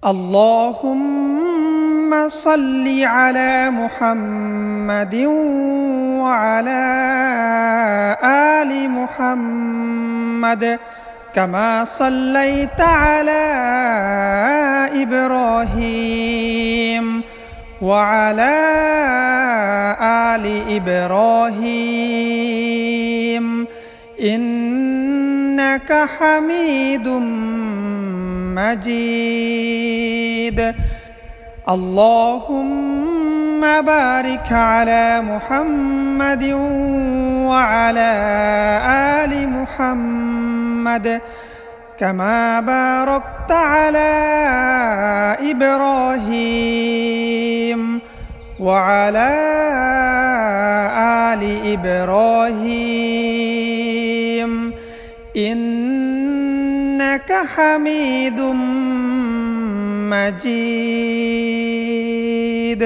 اللهم صل على محمد وعلى آل محمد كما صليت على إبراهيم وعلى آل إبراهيم إنك حميد مجيد. اللهم بارك على محمد وعلى آل محمد كما باركت على إبراهيم وعلى آل إبراهيم إنك حميد مجيد.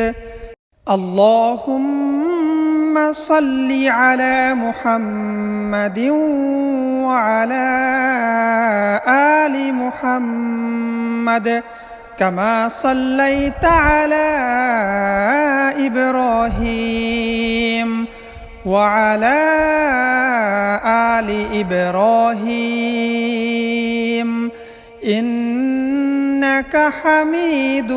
اللهم صل على محمد وعلى آل محمد كما صليت على إبراهيم وعلى آل إبراهيم إنك حميد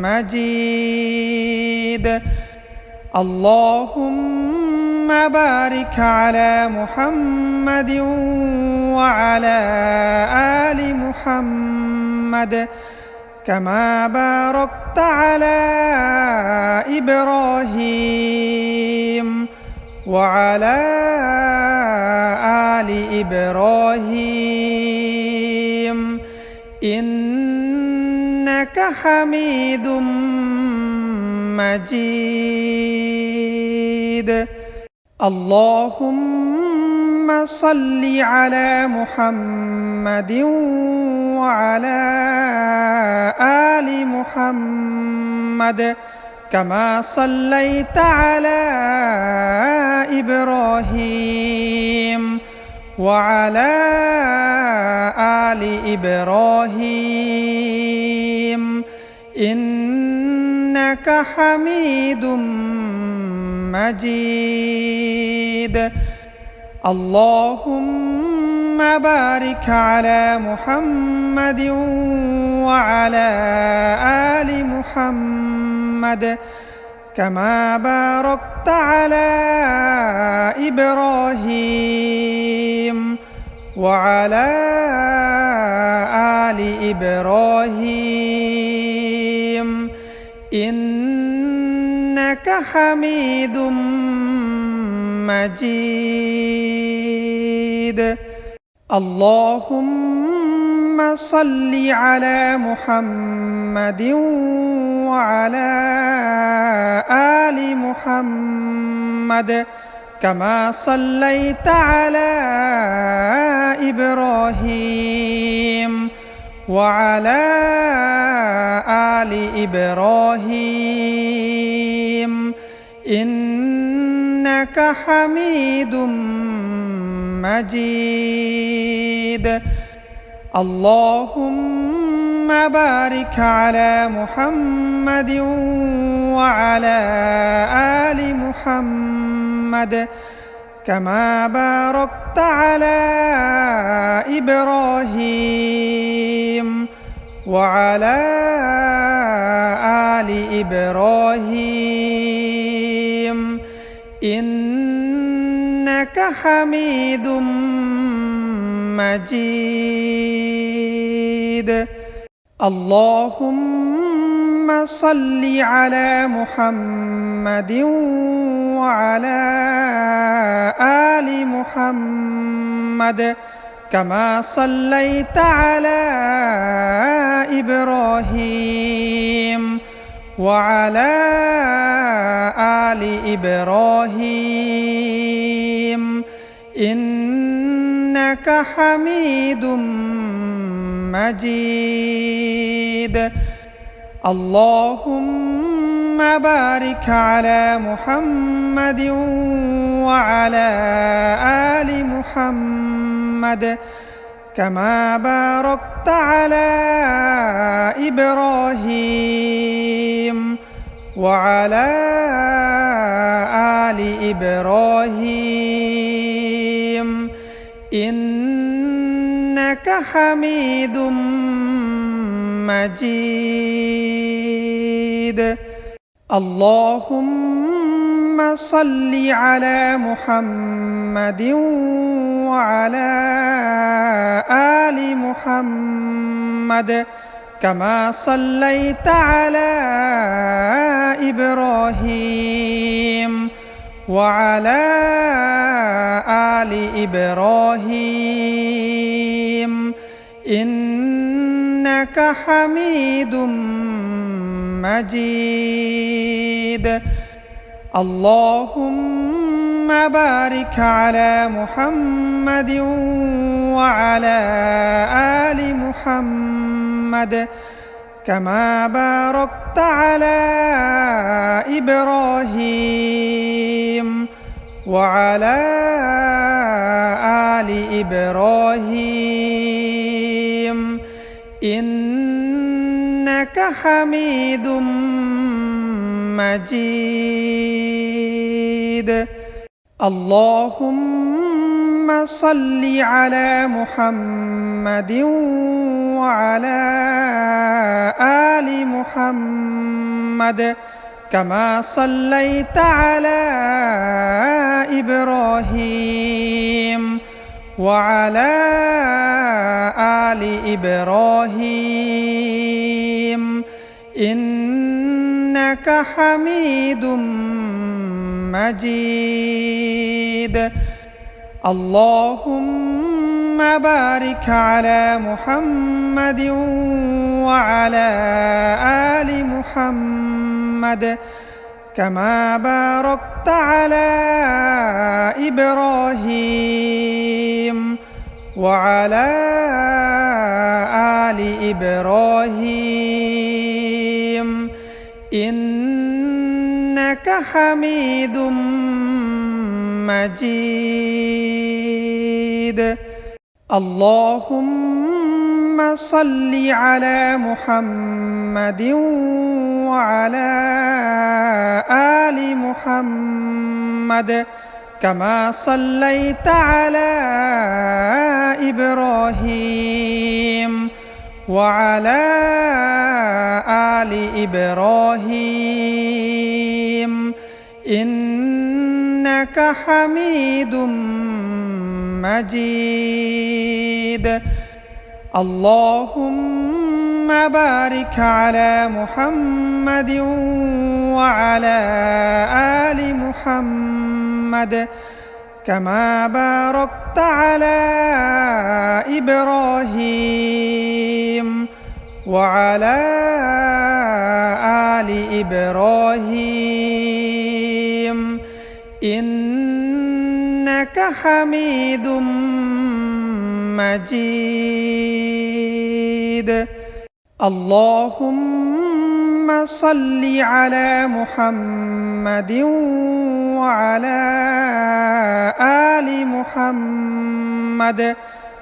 مجيد. اللهم بارك على محمد وعلى آل محمد كما باركت على إبراهيم وعلى آل إبراهيم إنك حميد مجيد. اللهم صل على محمد وعلى آل محمد كما صليت على إبراهيم وعلى آل إبراهيم إنك حميد مجيد. اللهم بارك على محمد وعلى آل محمد كما باركت على إبراهيم وعلى آل إبراهيم إنك حميد مجيد. اللهم صل على محمد وعلى آل محمد كما صليت على إبراهيم وعلى آل إبراهيم إنك حميد مجيد. اللهم بارك على محمد وعلى آل محمد كما باركت على إبراهيم وعلى آل إبراهيم إنك حميد مجيد. اللهم صل على محمد وعلى آل محمد كما صليت على إبراهيم وعلى آل إبراهيم إنك حميد مجيد. اللهم بارك على محمد وعلى آل محمد كما باركت على إبراهيم وعلى آل إبراهيم إنك حميد مجيد اللهم صل على محمد وعلى آل محمد كما صليت على إبراهيم وعلى آل إبراهيم إنك حميد مجيد اللهم بارك على محمد وعلى آل محمد كما باركت على إبراهيم وعلى آل إبراهيم إنك حميد مجيد اللهم صل على محمد وعلى آل محمد كما صليت على إبراهيم وعلى آل إبراهيم إنك حميد مجيد اللهم بارك على محمد وعلى آل محمد كما باركت على إبراهيم وعلى آل إبراهيم إنك حميد مجيد اللهم صل على محمد وعلى آل محمد كما صليت على إبراهيم وعلى آل إبراهيم إنك حميد مجيد اللهم بارك على محمد وعلى آل محمد كما باركت على إبراهيم وعلى آل إبراهيم إنك حميد مجيد اللهم صل على محمد وعلى آل محمد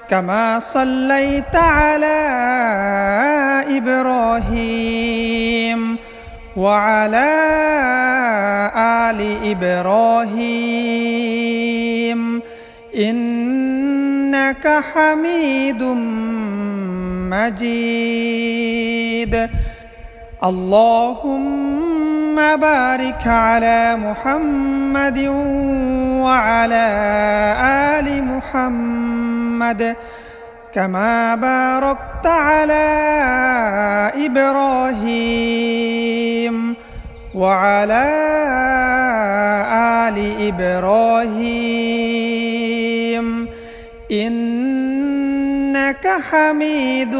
كما صليت على إبراهيم وعلى آل إبراهيم إنك حميد مجيد اللهم بارك على محمد وعلى آل محمد كما باركت على إبراهيم وعلى آل إبراهيم إنك حميد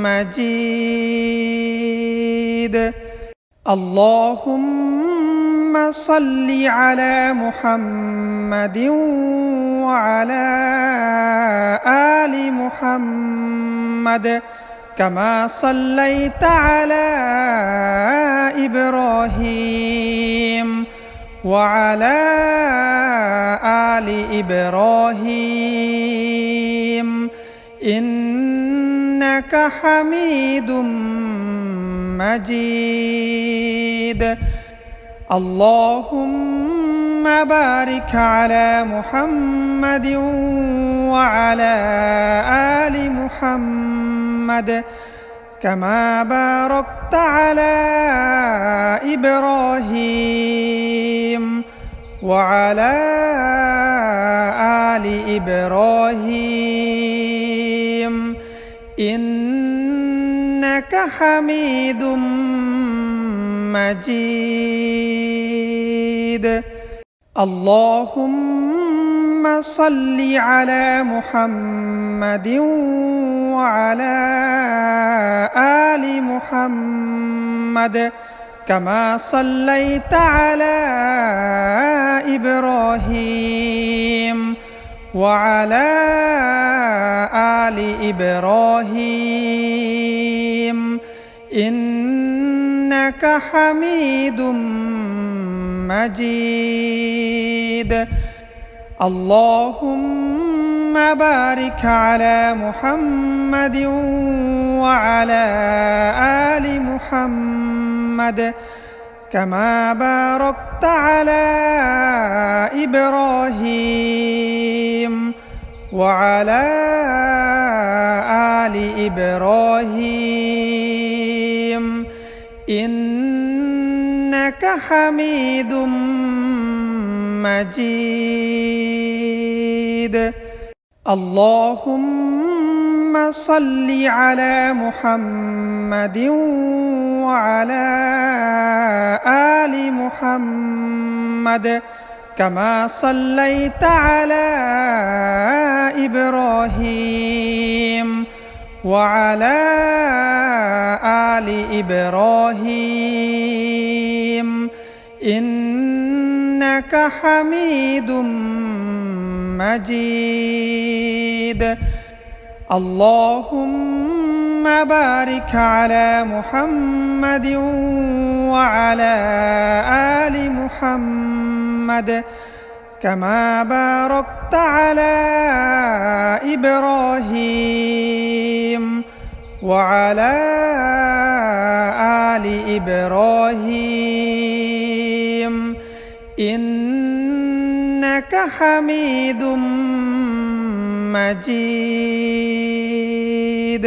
مجيد اللهم صل على محمد وعلى آل محمد كما صليت على إبراهيم وعلى آل إبراهيم إنك إنك حميد مجيد. اللهم بارك على محمد وعلى آل محمد كما باركت على إبراهيم وعلى آل إبراهيم إنك حميد مجيد. اللهم صل على محمد وعلى آل محمد كما صليت على إبراهيم وعلى آل إبراهيم إنك حميد مجيد. اللهم بارك على محمد وعلى آل محمد كما باركت على إبراهيم وعلى آل إبراهيم إنك حميد مجيد. اللهم صل على محمد وعلى آل محمد كما صليت على إبراهيم وعلى آل إبراهيم إنك حميد مجيد. اللهم بارك على محمد وعلى آل محمد كما باركت على إبراهيم وعلى آل إبراهيم إنك حميد مجيد.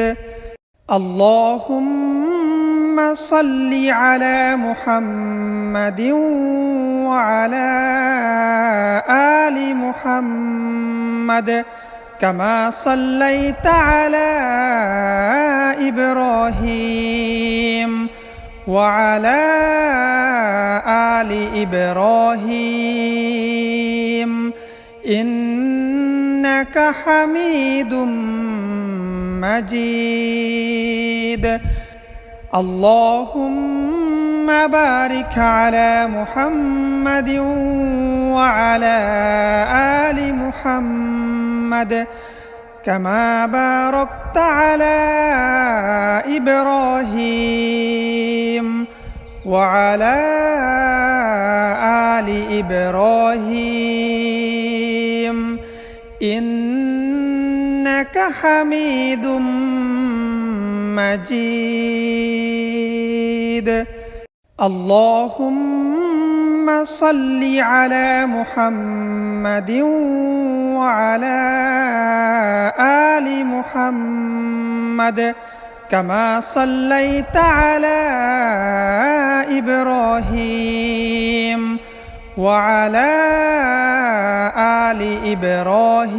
اللهم صل على محمد وعلى آل محمد كما صليت على إبراهيم وعلى آل إبراهيم إنك حميد مجيد. اللهم بارك على محمد وعلى آل محمد كما باركت على إبراهيم وعلى آل إبراهيم إنك حميد مجيد. اللهم صل على محمد وعلى آل محمد كما صليت على إبراهيم وعلى آل إبراهيم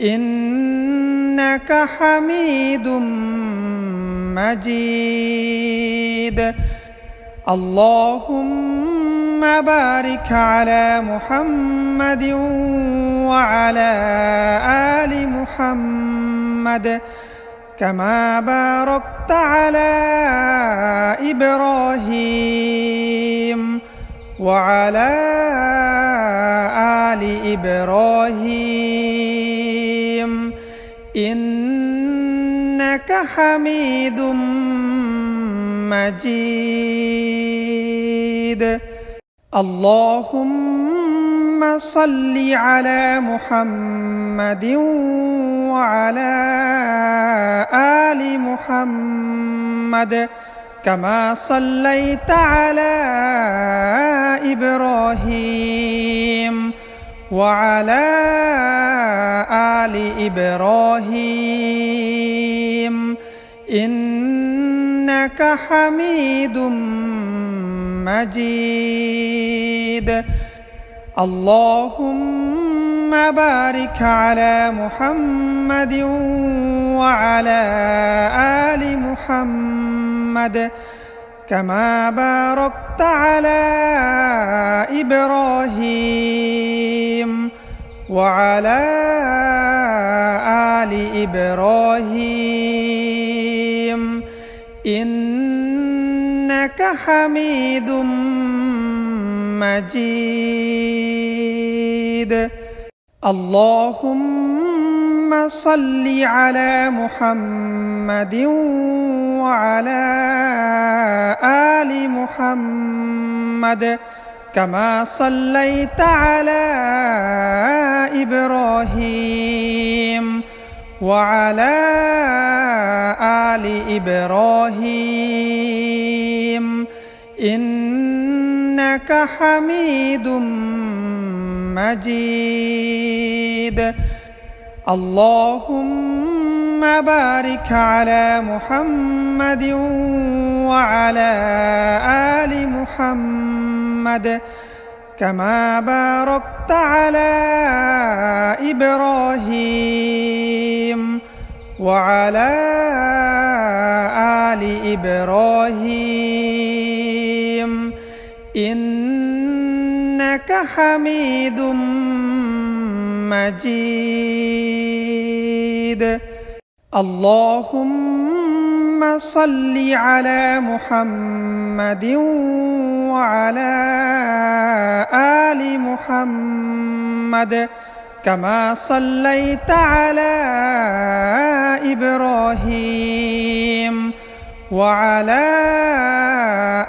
إنك حميد مجيد. اللهم بارك على محمد وعلى آل محمد كما باركت على إبراهيم وعلى آل إبراهيم إنك حميد مجيد. اللهم صل على محمد وعلى آل محمد كما صليت على إبراهيم وعلى آل إبراهيم إنك حميد مجيد اللهم بارك على محمد وعلى آل محمد كما باركت على إبراهيم وعلى آل إبراهيم إنك حميد مجيد اللهم صل على محمد وعلى آل محمد كما صليت على إبراهيم وعلى آل إبراهيم إنك حميد مجيد اللهم بارك على محمد وعلى آل محمد كما باركت على إبراهيم وعلى آل إبراهيم إنك حميد مجيد اللهم صل على محمد وعلى آل محمد كما صليت على إبراهيم وعلى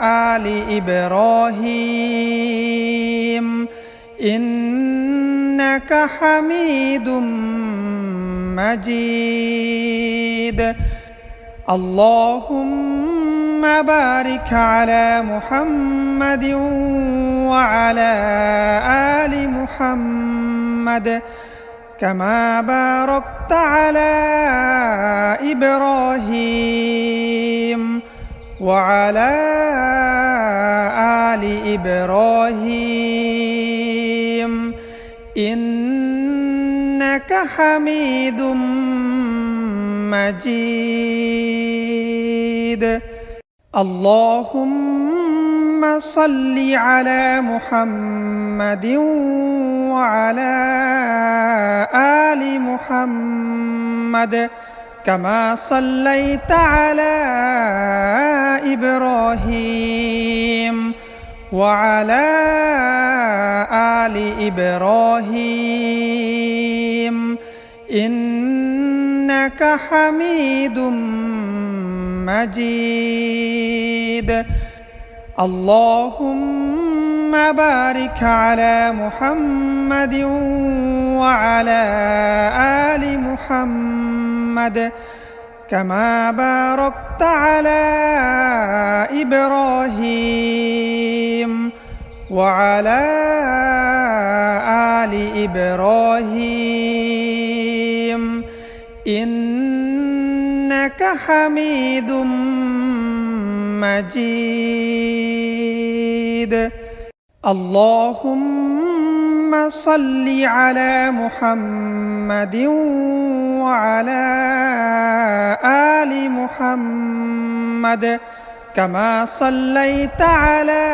آل إبراهيم إنك حميد مجيد اللهم بارك على محمد وعلى آل محمد كما باركت على إبراهيم وعلى آل إبراهيم إنك حميد مجيد اللهم صل على محمد وعلى آل محمد كما صليت على إبراهيم وعلى آل إبراهيم إنك حميد مجيد اللهم بارك على محمد وعلى آل محمد كما باركت على إبراهيم وعلى آل إبراهيم إنك حميد مجيد اللهم صل على محمد وعلى آل محمد كما صليت على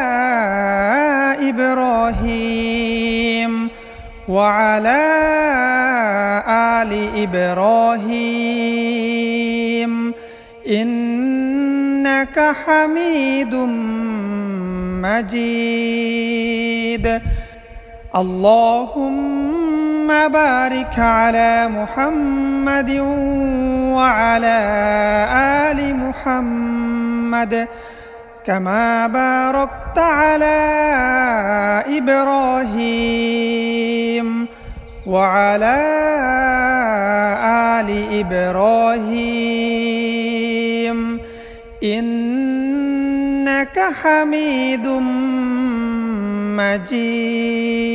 إبراهيم وعلى آل إبراهيم إنك حميد مجيد اللهم بارك على محمد وعلى آل محمد كما باركت على إبراهيم وعلى آل إبراهيم إنك حميد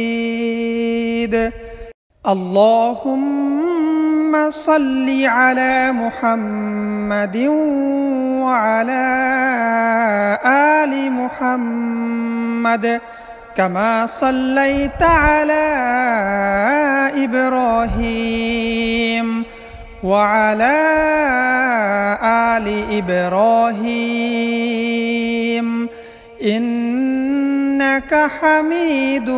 مجيد اللهم صل على محمد وعلى آل محمد كما صليت على إبراهيم وعلى آل إبراهيم إنك حميد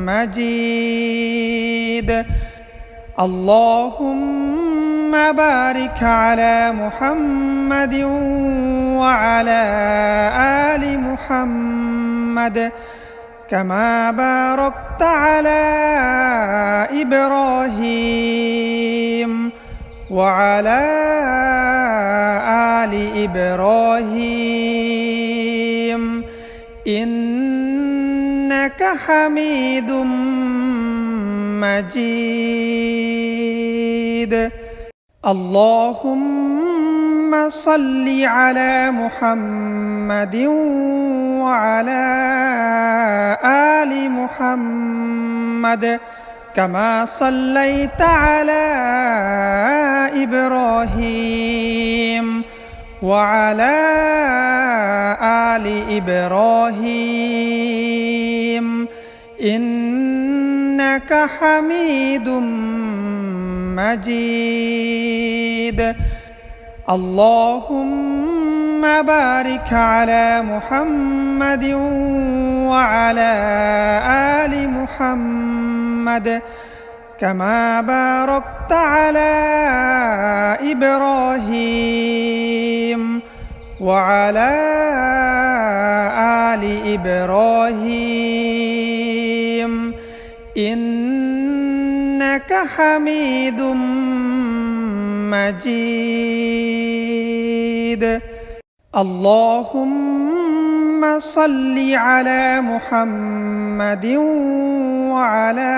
مجيد اللهم بارك على محمد وعلى آل محمد كما باركت على إبراهيم وعلى آل إبراهيم إنك حميد مجيد اللهم صل على محمد وعلى آل محمد كما صليت على إبراهيم وعلى آل إبراهيم إنك حميد مجيد اللهم بارك على محمد وعلى آل محمد كما باركت على إبراهيم وعلى آل إبراهيم إنك حميد مجيد اللهم صل على محمد وعلى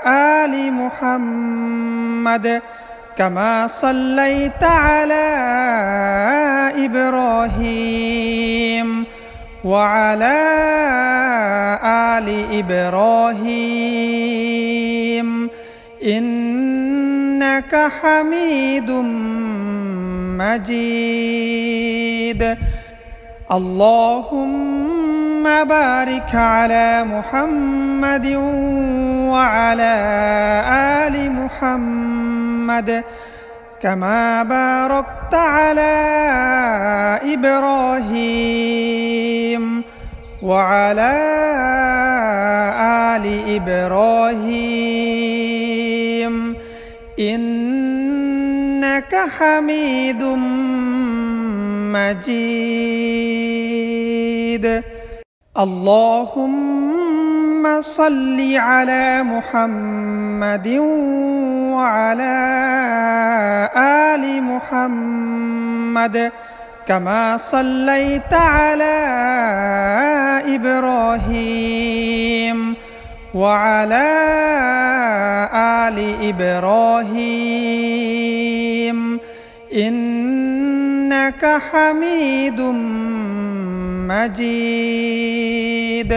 آل محمد كما صليت على إبراهيم وعلى آل إبراهيم إنك حميد مجيد اللهم بارك على محمد وعلى آل محمد كما باركت على إبراهيم وعلى آل إبراهيم إنك حميد مجيد اللهم صل على محمد وعلى آل محمد كما صليت على إبراهيم وعلى آل إبراهيم إنك حميد مجيد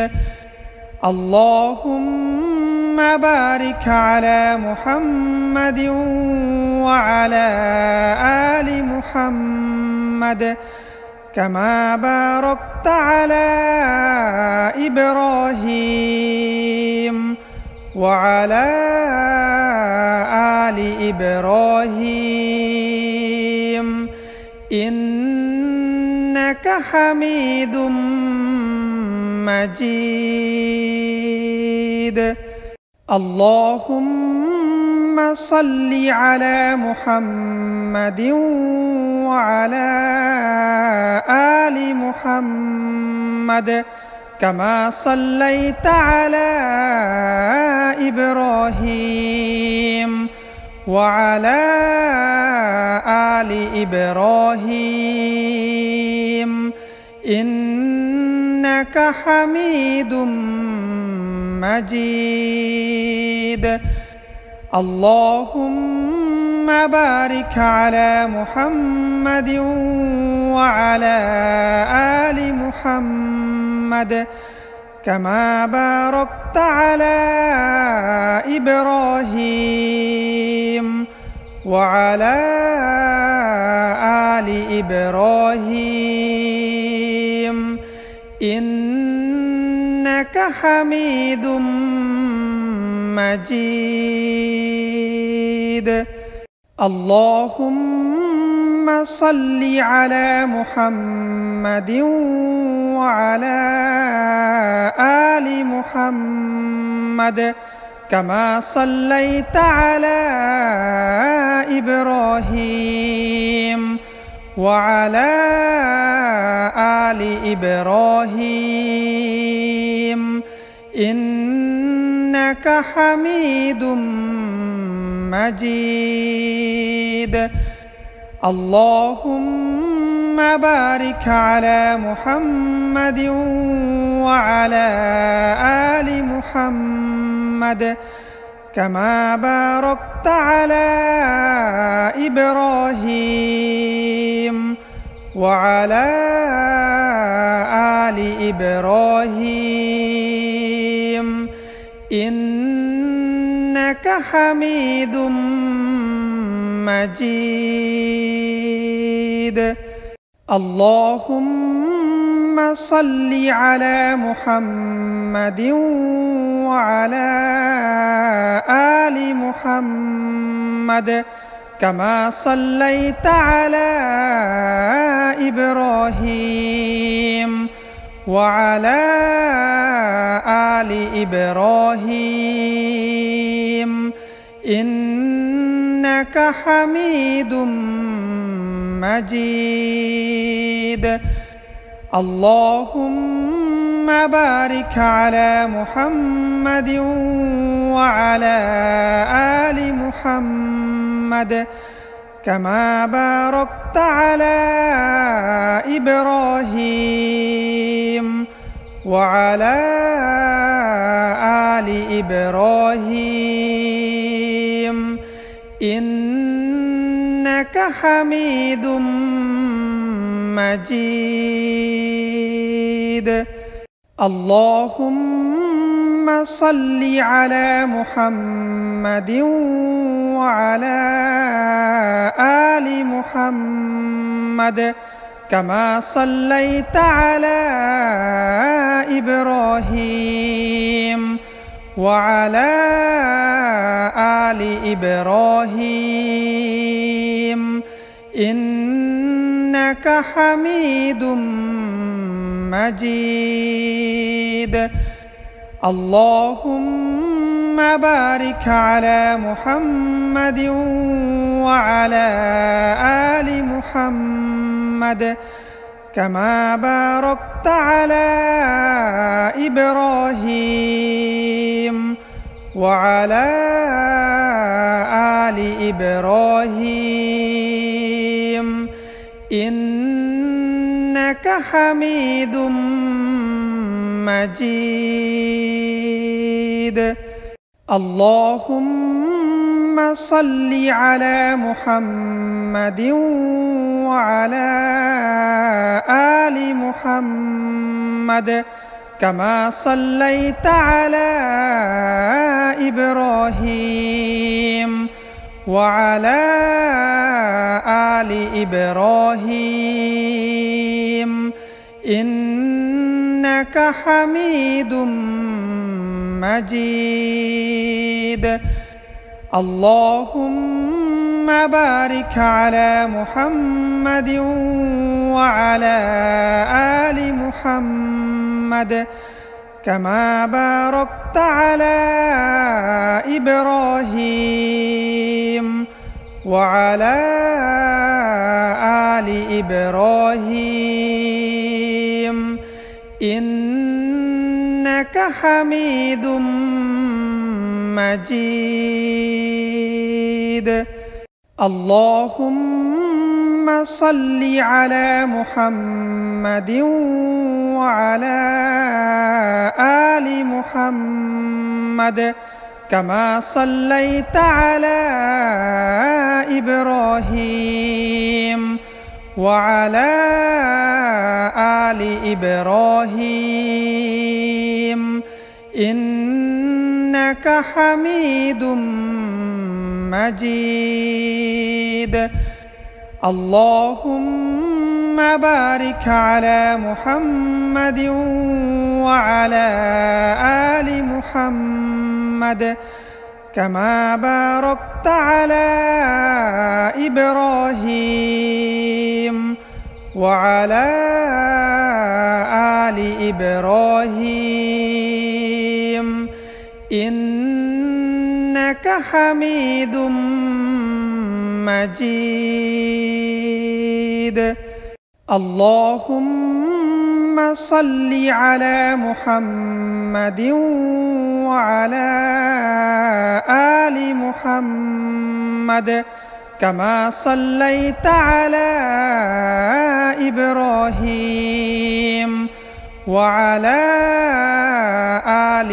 اللهم بارك على محمد وعلى آل محمد كما باركت على إبراهيم وعلى آل إبراهيم إنك حميد مجيد اللهم صل على محمد وعلى آل محمد كما صليت على إبراهيم وعلى آل إبراهيم إنك حميد مجيد اللهم بارك على محمد وعلى آل محمد كما باركت على إبراهيم وعلى آل إبراهيم إنك حميد مجيد. اللهم صل على محمد وعلى آل محمد كما صليت على إبراهيم وعلى آل إبراهيم إنك حميد مجيد. اللهم بارك على محمد وعلى آل محمد كما باركت على إبراهيم وعلى آل إبراهيم إنك حميد مجيد. اللهم صل على محمد وعلى آل محمد كما صليت على إبراهيم وعلى آل إبراهيم إنك حميد مجيد. اللهم بارك على محمد وعلى آل محمد كما باركت على إبراهيم وعلى آل إبراهيم إنك حميد مجيد. اللهم صل على محمد وعلى آل محمد كما صليت على إبراهيم وعلى آل إبراهيم إنك حميد مجيد. اللهم بارك على محمد وعلى آل محمد كما باركت على إبراهيم وعلى آل إبراهيم إنك حميد مجيد. اللهم صل على محمد وعلى آل محمد كما صليت على إبراهيم وعلى آل إبراهيم إنك حميد مجيد. اللهم بارك على محمد وعلى آل محمد كما باركت على إبراهيم وعلى آل إبراهيم إنك حميد مجيد. اللهم صل على محمد وعلى آل محمد كما صليت على إبراهيم وعلى آل إبراهيم إنك حميد مجيد اللهم بارك على محمد وعلى آل محمد كما باركت على إبراهيم وعلى آل إبراهيم إنك حميد مجيد اللهم صل على محمد وعلى آل محمد كما صليت على إبراهيم وعلى آل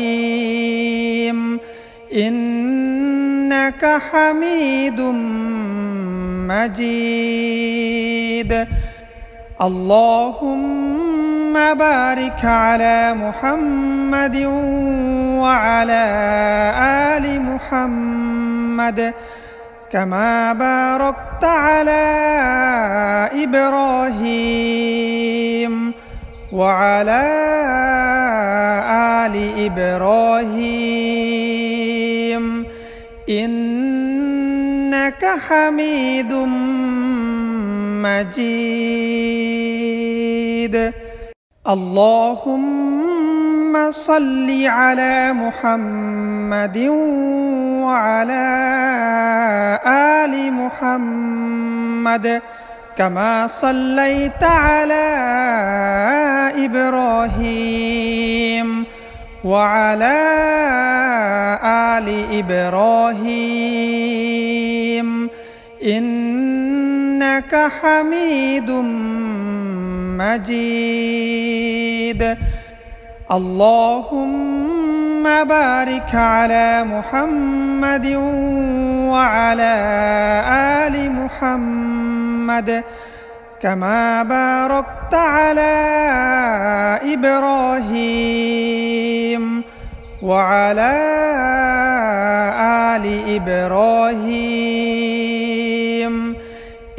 إبراهيم إنك حميد مجيد اللهم بارك على محمد وعلى آل محمد كما باركت على إبراهيم وعلى آل إبراهيم إنك حميد مجيد اللهم صل على محمد وعلى آل محمد كما صليت على إبراهيم وعلى آل إبراهيم إنك حميد مجيد اللهم بارك على محمد وعلى آل محمد كما باركت على إبراهيم وعلى آل إبراهيم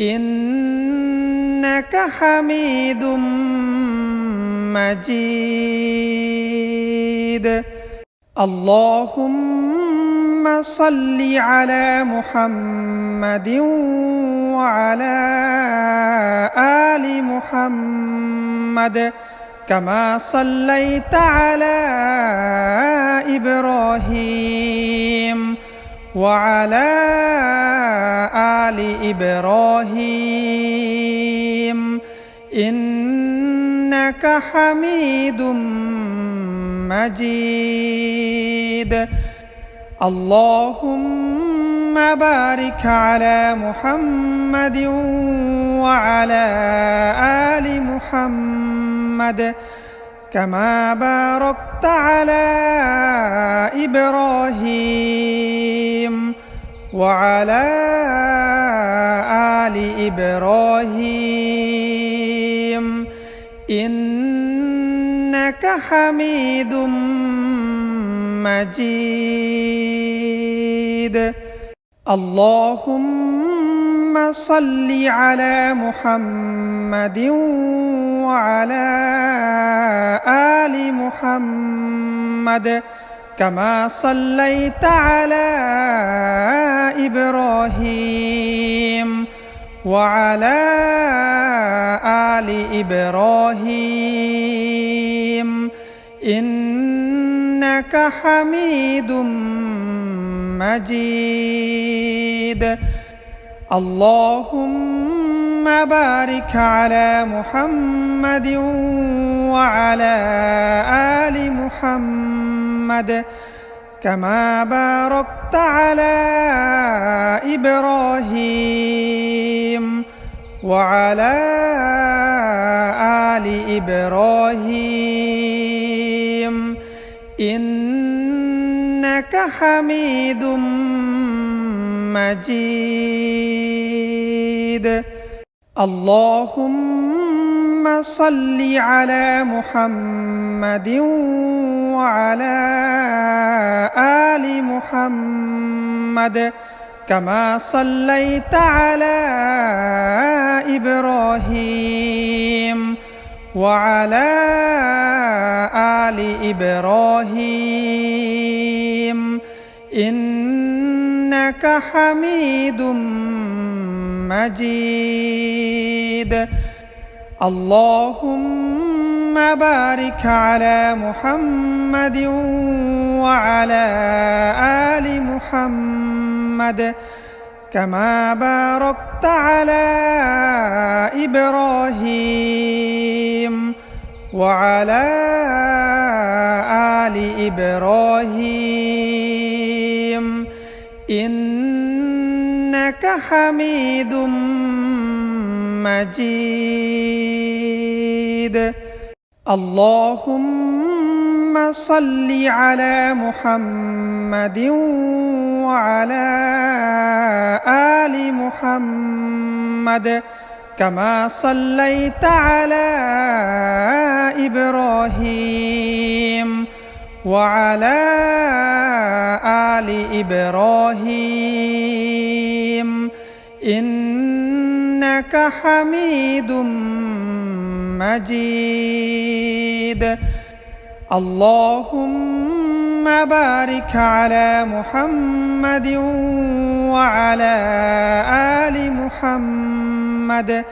إنك حميد مجيد اللهم صل على محمد وعلى آل محمد كما صليت على إبراهيم وعلى آل إبراهيم إنك حميد مجيد اللهم بارك على محمد وعلى آل محمد كما باركت على إبراهيم وعلى آل إبراهيم إنك حميد مجيد اللهم صل على محمد وعلى آل محمد كما صليت على إبراهيم وعلى آل إبراهيم إنك حميد مجيد اللهم بارك على محمد وعلى آل محمد كما باركت على إبراهيم وعلى آل إبراهيم إنك حميد مجيد. اللهم صل على محمد وعلى آل محمد كما صليت على إبراهيم وعلى آل إبراهيم إنك حميد مجيد. اللهم بارك على محمد وعلى آل محمد كما باركت على إبراهيم وعلى آل إبراهيم إنك حميد مجيد. اللهم صل على محمد وعلى آل محمد كما صليت على إبراهيم وعلى آل إبراهيم إنك حميد مجيد. اللهم بارك على محمد وعلى آل محمد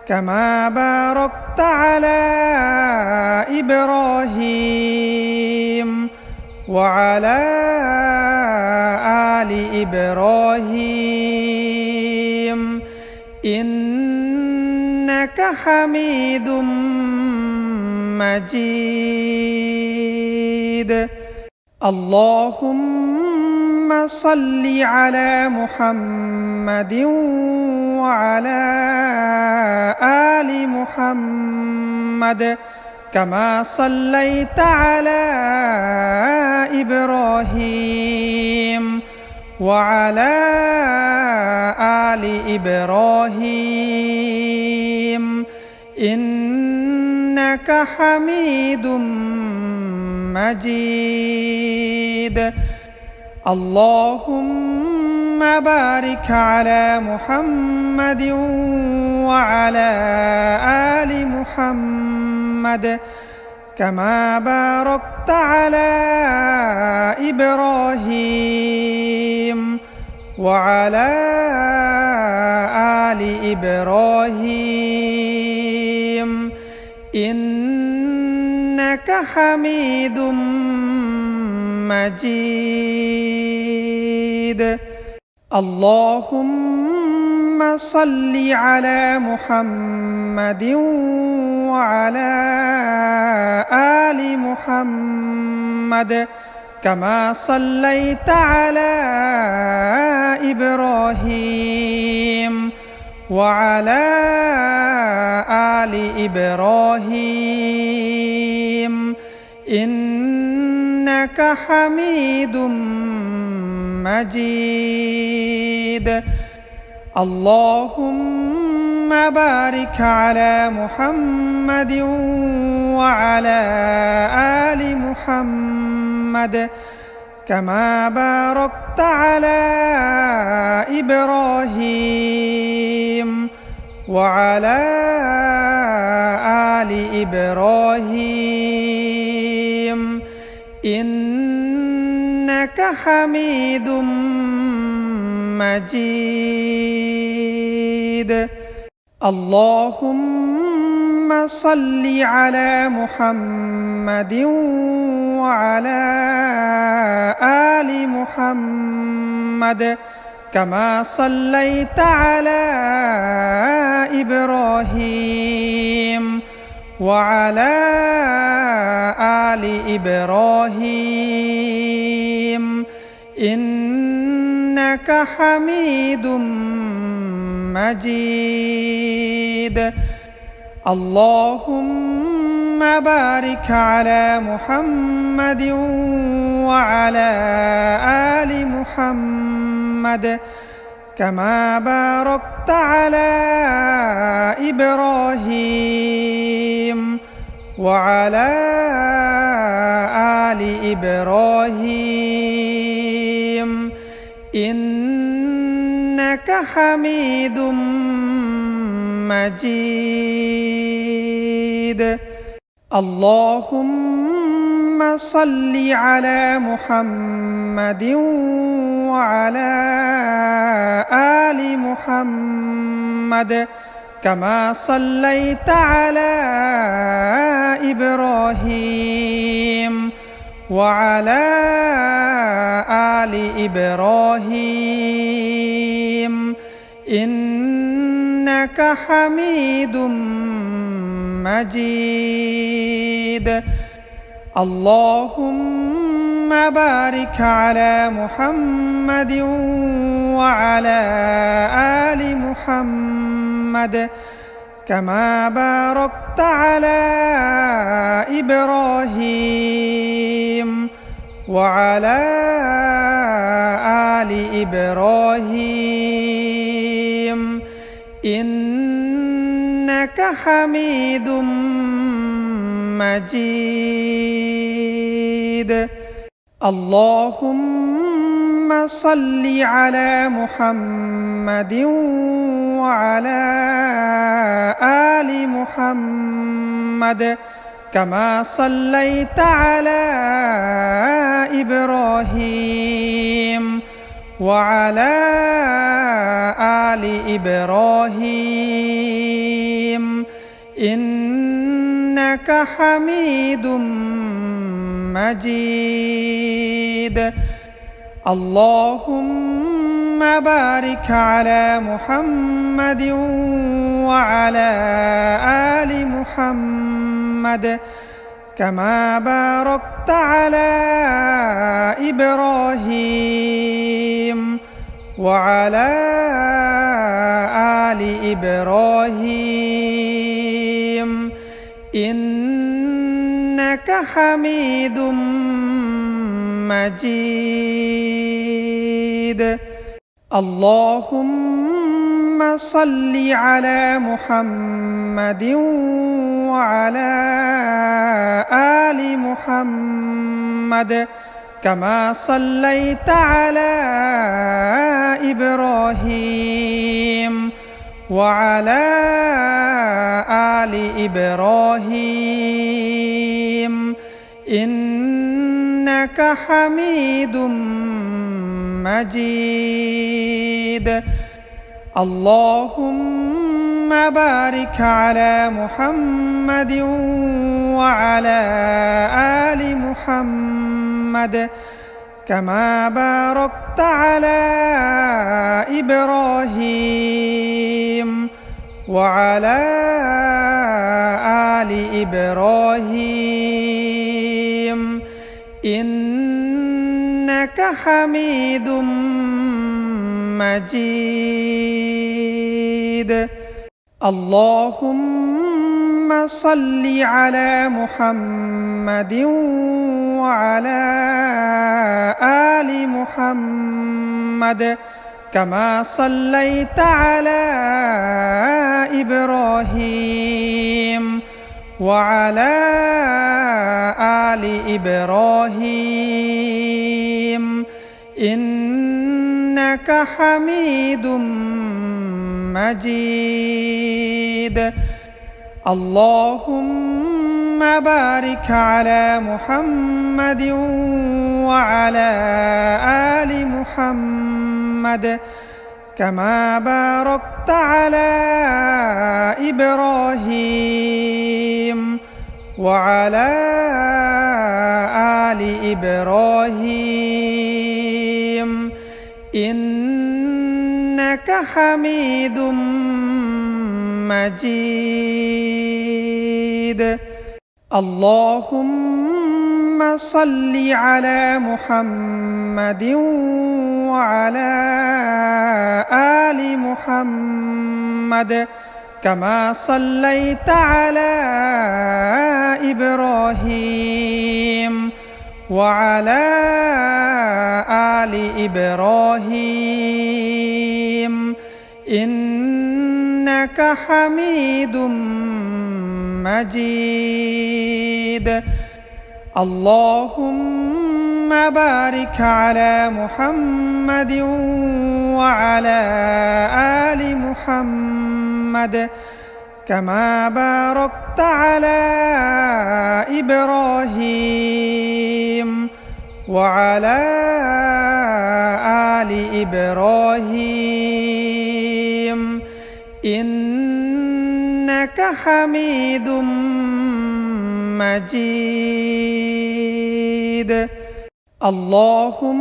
كما باركت على إبراهيم وعلى آل إبراهيم إنك حميد مجيد. اللهم صل على محمد وعلى آل محمد كما صليت على إبراهيم وعلى آل إبراهيم إنك حميد مجيد. اللهم بارك على محمد وعلى آل محمد كما باركت على إبراهيم وعلى آل إبراهيم إنك حميد مجيد. اللهم صل على محمد وعلى آل محمد كما صليت على إبراهيم وعلى آل إبراهيم إنك حميد مجيد. اللهم بارك على محمد وعلى آل محمد كما باركت على إبراهيم وعلى آل إبراهيم إنك حميد مجيد. اللهم صل على محمد وعلى آل محمد كما صليت على إبراهيم وعلى آل إبراهيم إنك حميد مجيد. اللهم بارك على محمد وعلى آل محمد كما باركت على إبراهيم وعلى آل إبراهيم إنك حميد مجيد اللهم صل على محمد وعلى آل محمد كما صليت على إبراهيم وعلى آل إبراهيم إنك حميد مجيد اللهم بارك على محمد وعلى آل محمد كما باركت على إبراهيم وعلى آل إبراهيم إنك حميد مجيد اللهم صل على محمد وعلى آل محمد كما صليت على إبراهيم وعلى آل إبراهيم إنك حميد مجيد اللهم بارك على محمد وعلى آل محمد كما باركت على إبراهيم وعلى آل إبراهيم إنك حميد مجيد اللهم صل على محمد وعلى آل محمد كما صليت على إبراهيم وعلى آل إبراهيم إنك حميد مجيد اللهم بارك على محمد وعلى آل محمد كما باركت على إبراهيم وعلى آل إبراهيم إنك حميد مجيد اللهم صل على محمد وعلى آل محمد كما صليت على إبراهيم وعلى آل إبراهيم إنك حميد مجيد اللهم بارك على محمد وعلى آل محمد كما باركت على إبراهيم وعلى آل إبراهيم إنك حميد مجيد اللهم صل على محمد وعلى آل محمد كما صليت على إبراهيم وعلى آل إبراهيم إنك حميد مجيد اللهم بارك على محمد وعلى آل محمد كما باركت على إبراهيم وعلى آل إبراهيم إنك حميد مجيد اللهم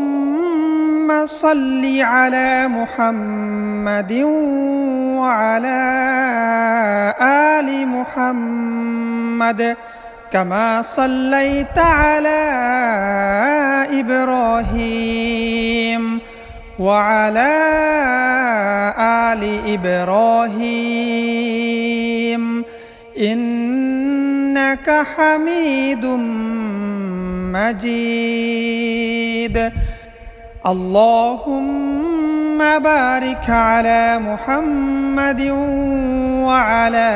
صل على محمد وعلى آل محمد كما صليت على إبراهيم وعلى آل إبراهيم إنك حميد مجيد اللهم بارك على محمد وعلى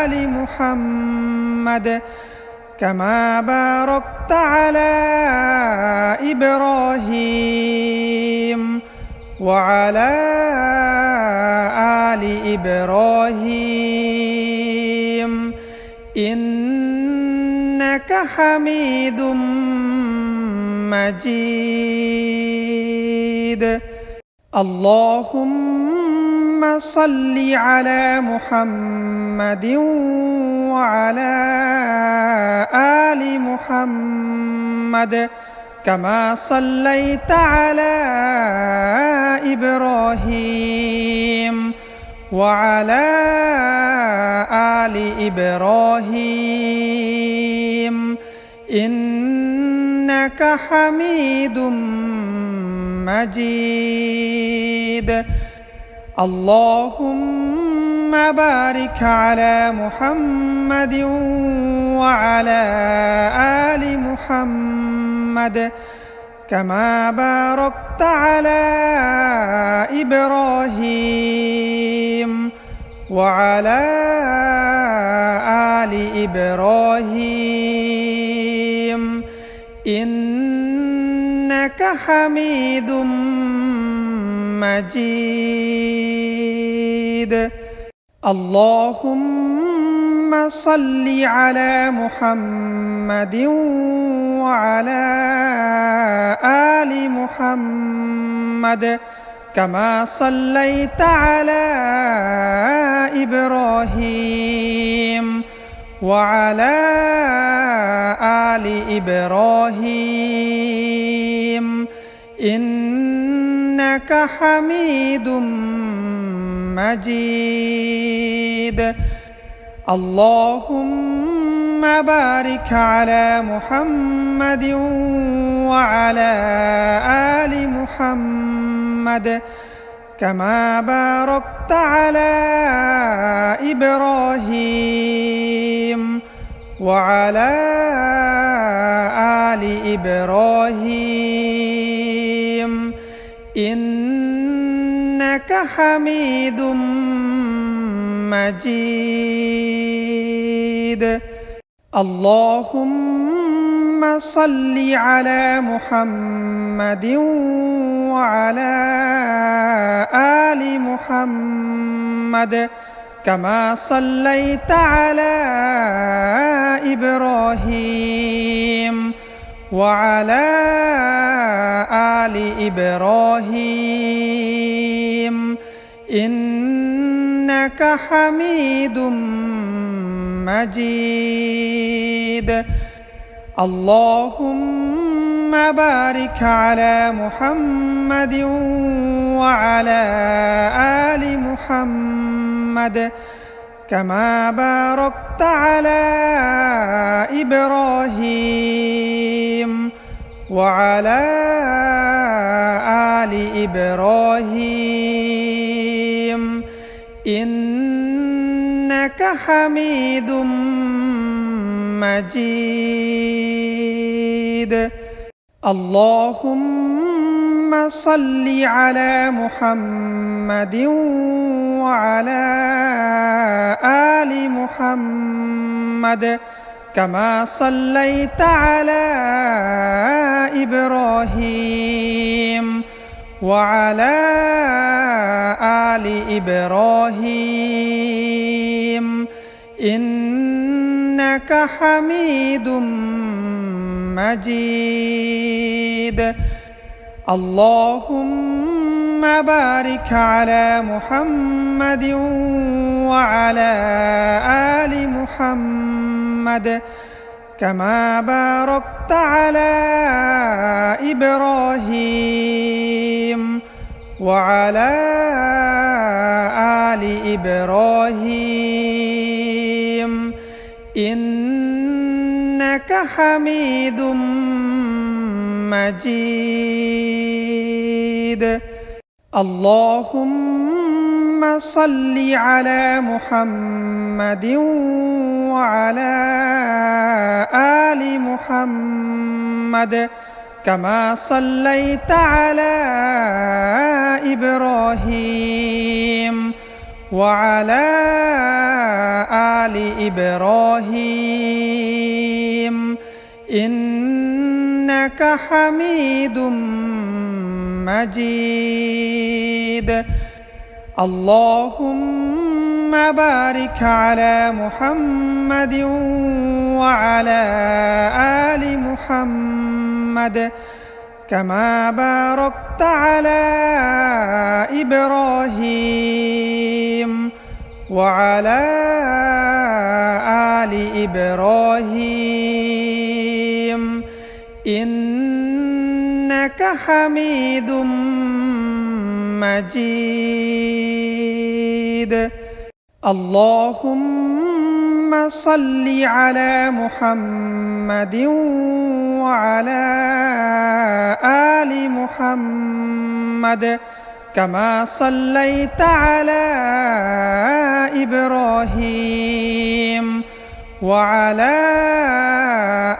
آل محمد كما باركت على إبراهيم وعلى آل إبراهيم إنك حميد مجيد اللهم صل على محمد وعلى آل محمد كما صليت على إبراهيم وعلى آل إبراهيم إنك حميد مجيد اللهم بارك على محمد وعلى آل محمد كما باركت على إبراهيم وعلى آل إبراهيم إنك حميد مجيد اللهم صل على محمد وعلى آل محمد كما صليت على إبراهيم وعلى آل إبراهيم إنك حميد مجيد اللهم بارك على محمد وعلى آل محمد كما باركت على إبراهيم وعلى آل إبراهيم إنك حميد مجيد اللهم صل على محمد وعلى آل محمد كما صليت على إبراهيم وعلى آل إبراهيم إنك حميد مجيد اللهم بارك على محمد وعلى آل محمد كما باركت على إبراهيم وعلى آل إبراهيم إنك حميد مجيد اللهم صل على محمد وعلى آل محمد كما صليت على إبراهيم وعلى آل إبراهيم إنك حميد مجيد اللهم بارك على محمد وعلى آل محمد كما باركت على إبراهيم وعلى آل إبراهيم إنك حميد مجيد اللهم صل على محمد وعلى آل محمد كما صليت على إبراهيم وعلى آل إبراهيم إنك حميد مجيد اللهم بارك على محمد وعلى آل محمد كما باركت على إبراهيم وعلى آل إبراهيم إنك حميد مجيد اللهم صل على محمد وعلى آل محمد كما صليت على إبراهيم وعلى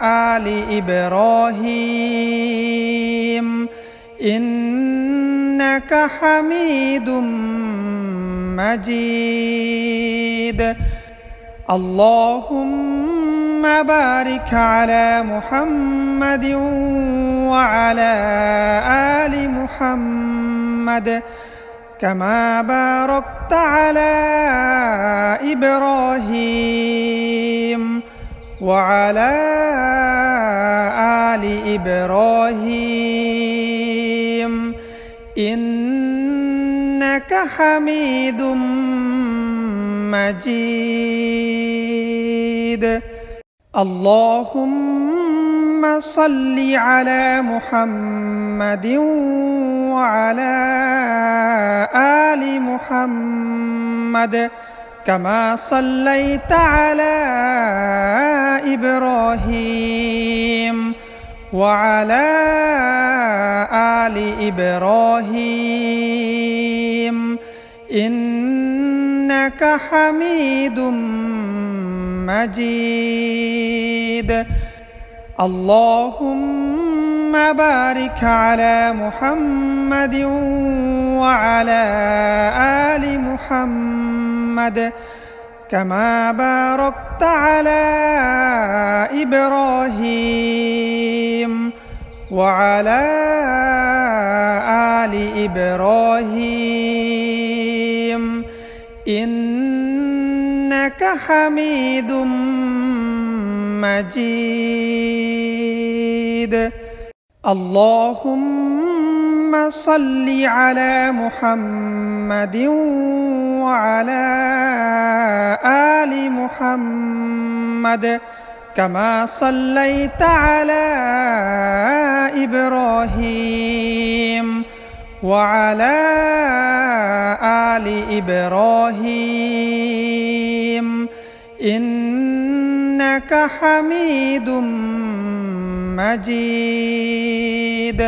آل إبراهيم إنك حميد مجيد اللهم بارك على محمد وعلى آل محمد كما باركت على إبراهيم وعلى آل إبراهيم إنك حميد مجيد اللهم صل على محمد وعلى آل محمد كما صليت على إبراهيم وعلى آل إبراهيم إنك حميد مجيد اللهم بارك على محمد وعلى آل محمد كما باركت على إبراهيم وعلى آل إبراهيم إنك حميد مجيد اللهم صل على محمد وعلى آل محمد كما صليت على إبراهيم وعلى آل إبراهيم إنك حميد مجيد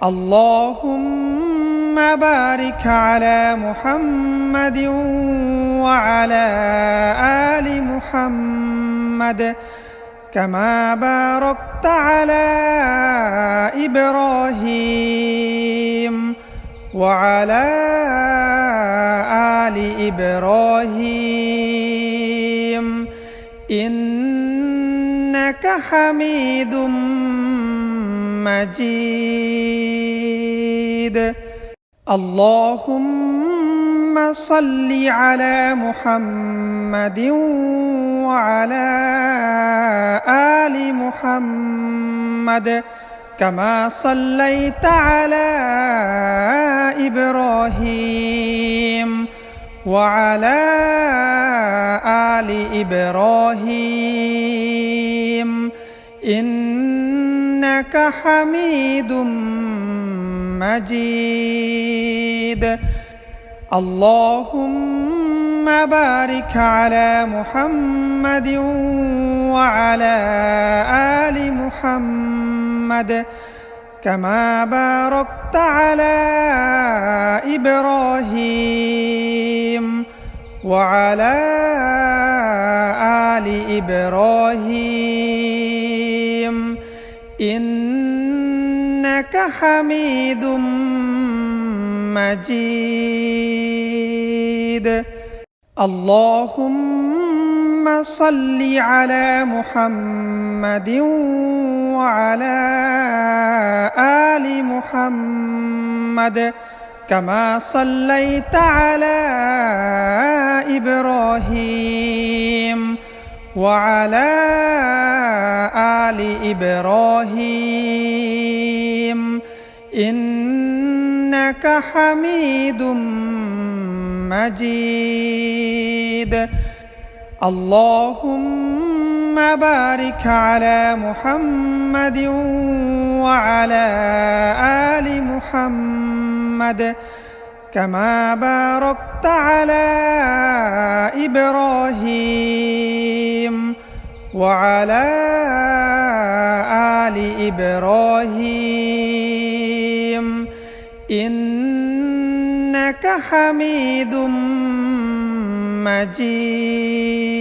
اللهم بارك على محمد وعلى آل محمد كما باركت على إبراهيم وعلى آل إبراهيم إنك حميد مجيد اللهم صل على محمد وعلى آل محمد كما صليت على إبراهيم وعلى آل إبراهيم إنك حميد مجيد اللهم بارك على محمد وعلى آل محمد كما باركت على إبراهيم وعلى آل إبراهيم إنك حميد مجيد اللهم صل على محمد وعلى آل محمد كما صليت على إبراهيم وعلى آل إبراهيم إنك حميد مجيد اللهم بارك على محمد وعلى آل محمد كما باركت على إبراهيم وعلى آل إبراهيم إنك حميد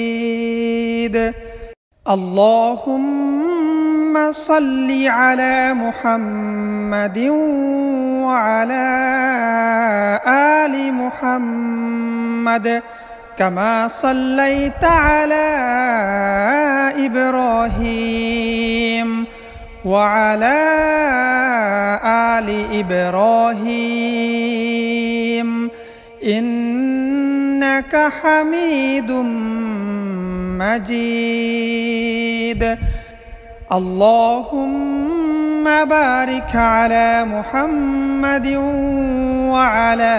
مجيد اللهم صل على محمد وعلى آل محمد كما صليت على إبراهيم وعلى آل إبراهيم إنك حميد مجيد اللهم بارك على محمد وعلى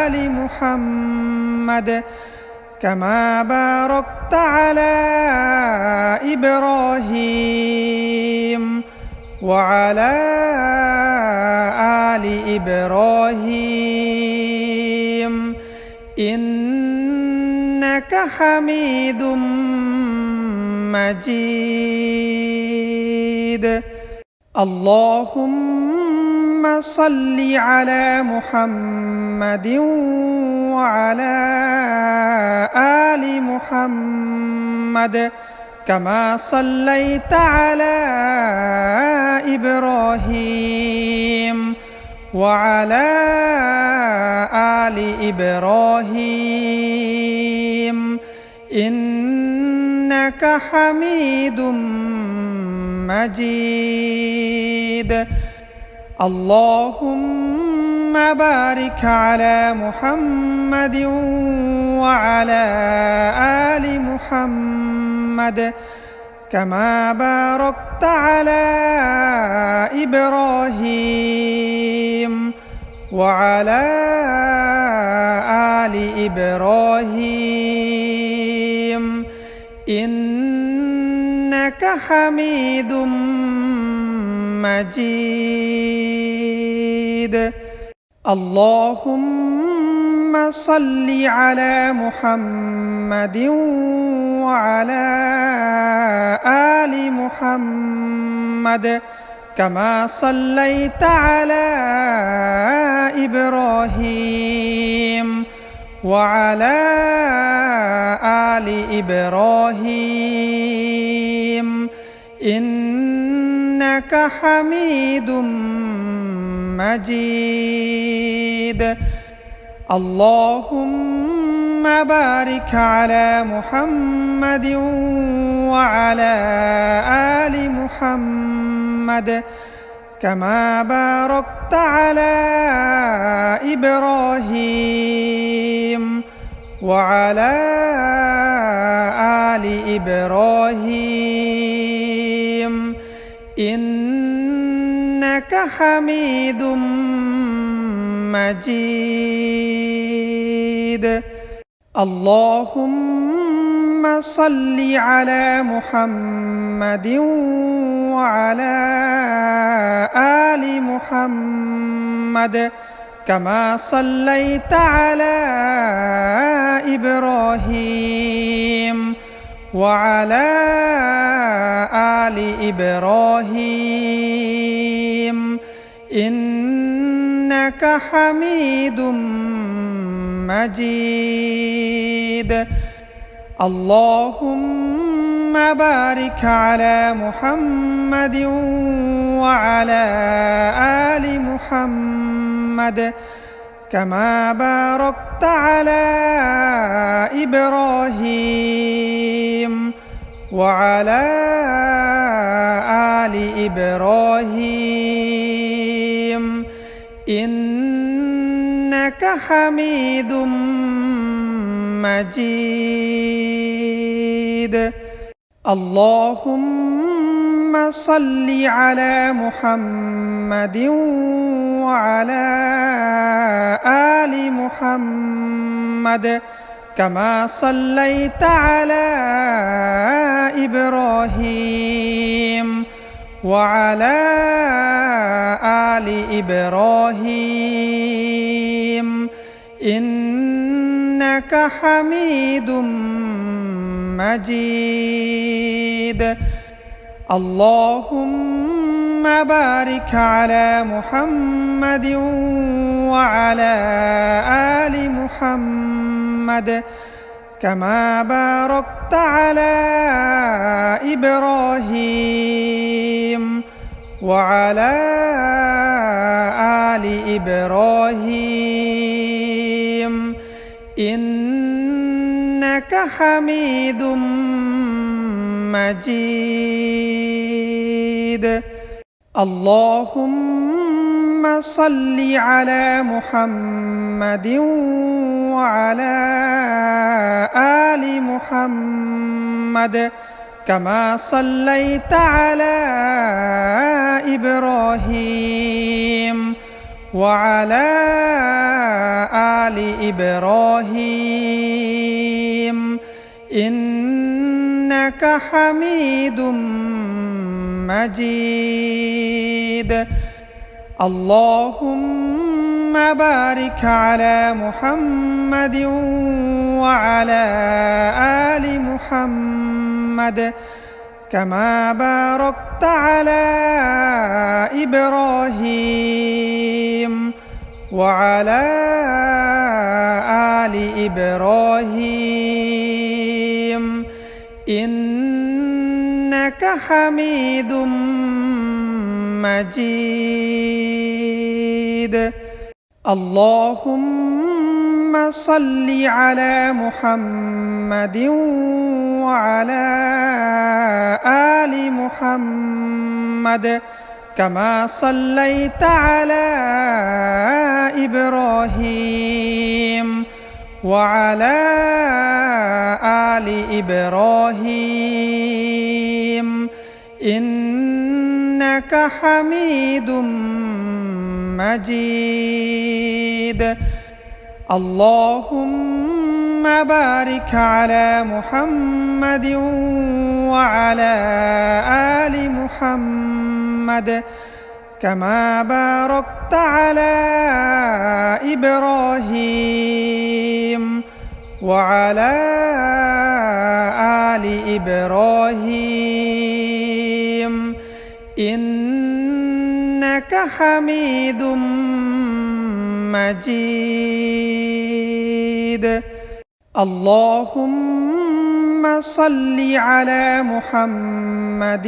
آل محمد كما باركت على إبراهيم وعلى آل إبراهيم إنك حميد مجيد اللهم صل على محمد وعلى آل محمد كما صليت على إبراهيم وعلى آل إبراهيم إنك حميد مجيد اللهم بارك على محمد وعلى آل محمد كما باركت على إبراهيم وعلى آل إبراهيم إنك حميد مجيد اللهم صل على محمد وعلى آل محمد كما صليت على إبراهيم وعلى آل إبراهيم إنك حميد مجيد اللهم بارك على محمد وعلى آل محمد كما باركت على إبراهيم وعلى آل إبراهيم إنك حميد مجيد اللهم صل على محمد وعلى آل محمد كما صليت على إبراهيم وعلى آل إبراهيم إنك حميد مجيد اللهم بارك على محمد وعلى آل محمد كما باركت على إبراهيم وعلى آل إبراهيم إنك حميد مجيد اللهم صل على محمد وعلى آل محمد كما صليت على إبراهيم وعلى آل إبراهيم إنك حميد مجيد اللهم بارك على محمد وعلى آل محمد كما باركت على إبراهيم وعلى آل إبراهيم إنك حميد مجيد اللهم صل على محمد وعلى آل محمد كما صليت على إبراهيم وعلى آل إبراهيم إنك حميد مجيد اللهم بارك على محمد وعلى آل محمد كما باركت على إبراهيم وعلى آل إبراهيم إنك حميد مجيد اللهم صل على محمد وعلى آل محمد كما صليت على إبراهيم وعلى آل إبراهيم إنك حميد مجيد اللهم بارك على محمد وعلى آل محمد كما باركت على إبراهيم وعلى آل إبراهيم إنك حميد مجيد اللهم صل على محمد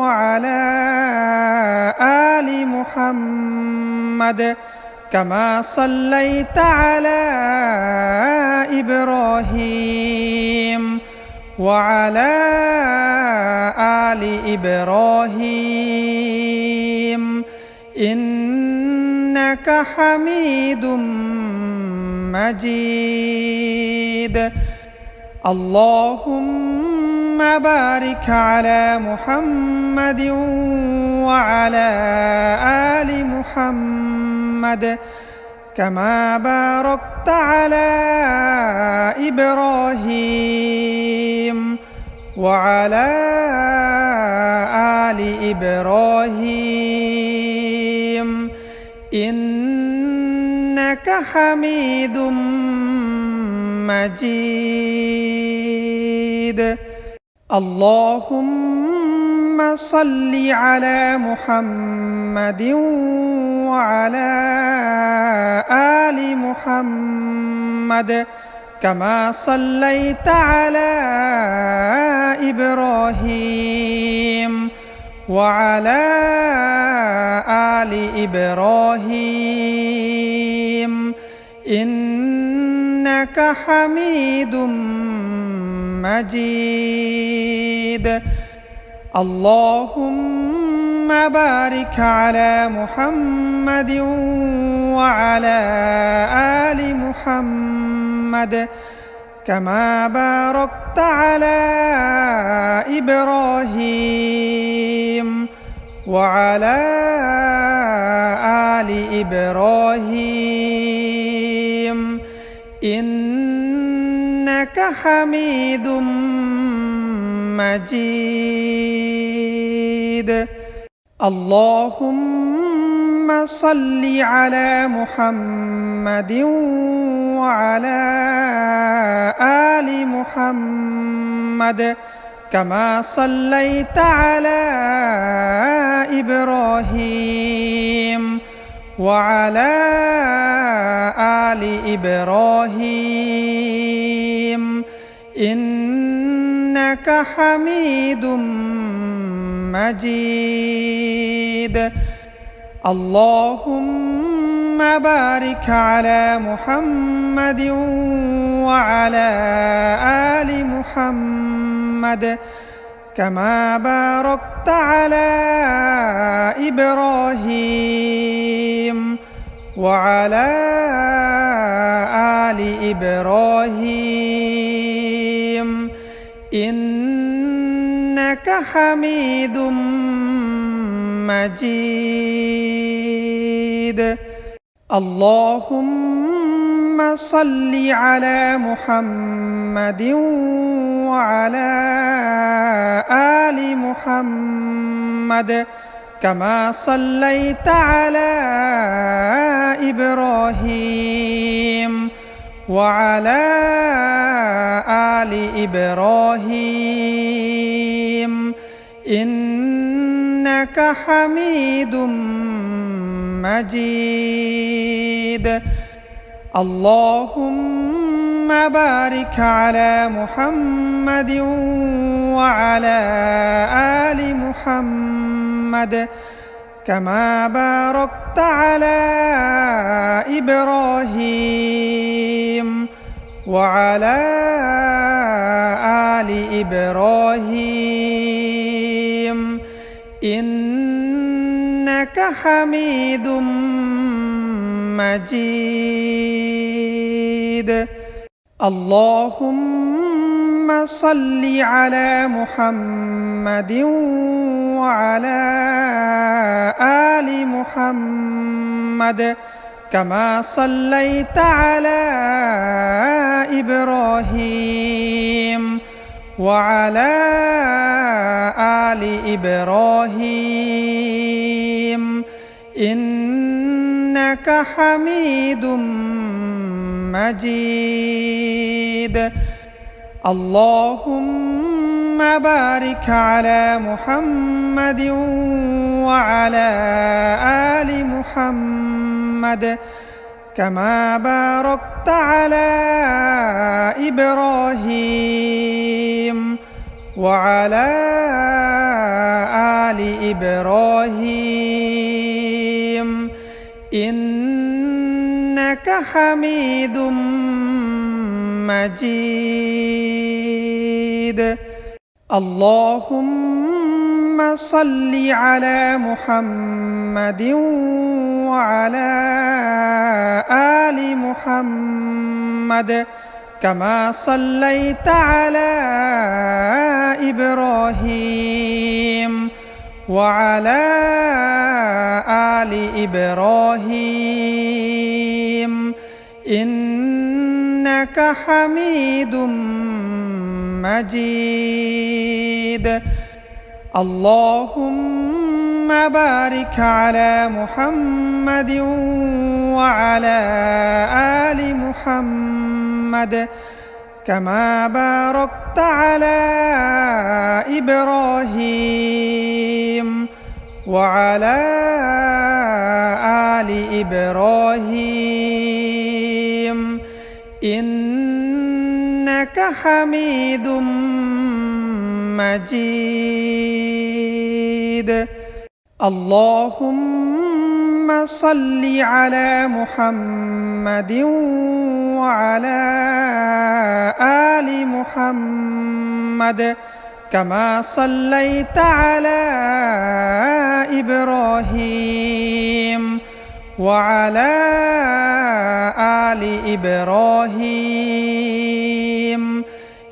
وعلى آل محمد كما صليت على إبراهيم وعلى آل إبراهيم إنك حميد مجيد اللهم بارك على محمد وعلى آل محمد كما باركت على إبراهيم وعلى آل إبراهيم إنك حميد مجيد اللهم صل على محمد وعلى آل محمد كما صليت على إبراهيم وعلى آل إبراهيم إنك حميد مجيد اللهم بارك على محمد وعلى آل محمد كما باركت على إبراهيم وعلى آل إبراهيم إنك حميد مجيد اللهم صل على محمد وعلى آل محمد كما صليت على إبراهيم وعلى آل إبراهيم إنك حميد مجيد اللهم بارك على محمد وعلى آل محمد كما باركت على إبراهيم وعلى آل إبراهيم إنك حميد مجيد اللهم صل على محمد وعلى آل محمد كما صليت على إبراهيم وعلى آل إبراهيم إنك حميد مجيد اللهم بارك على محمد وعلى آل محمد كما باركت على إبراهيم وعلى آل إبراهيم إنك حميد مجيد اللهم صل على محمد وعلى آل محمد كما صليت على إبراهيم وعلى آل إبراهيم إنك حميد مجيد اللهم بارك على محمد وعلى آل محمد كما باركت على إبراهيم وعلى آل إبراهيم إنك حميد مجيد. اللهم صل على محمد وعلى آل محمد كما صليت على إبراهيم وعلى آل إبراهيم إنك حميد مجيد. اللهم بارك على محمد وعلى آل محمد كما باركت على إبراهيم وعلى آل إبراهيم إنك حميد مجيد. اللهم صل على محمد وعلى آل محمد كما صليت على إبراهيم وعلى آل إبراهيم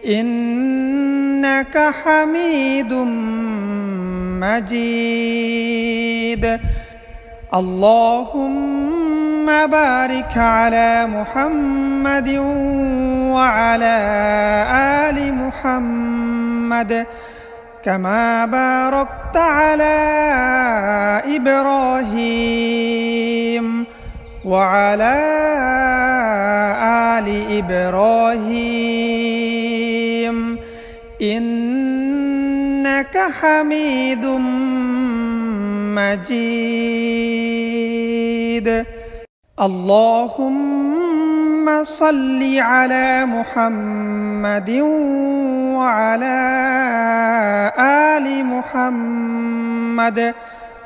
إنك حميد مجيد. اللهم بارك على محمد وعلى آل محمد كما باركت على إبراهيم وعلى آل إبراهيم إنك حميد مجيد. اللهم صل على محمد وعلى آل محمد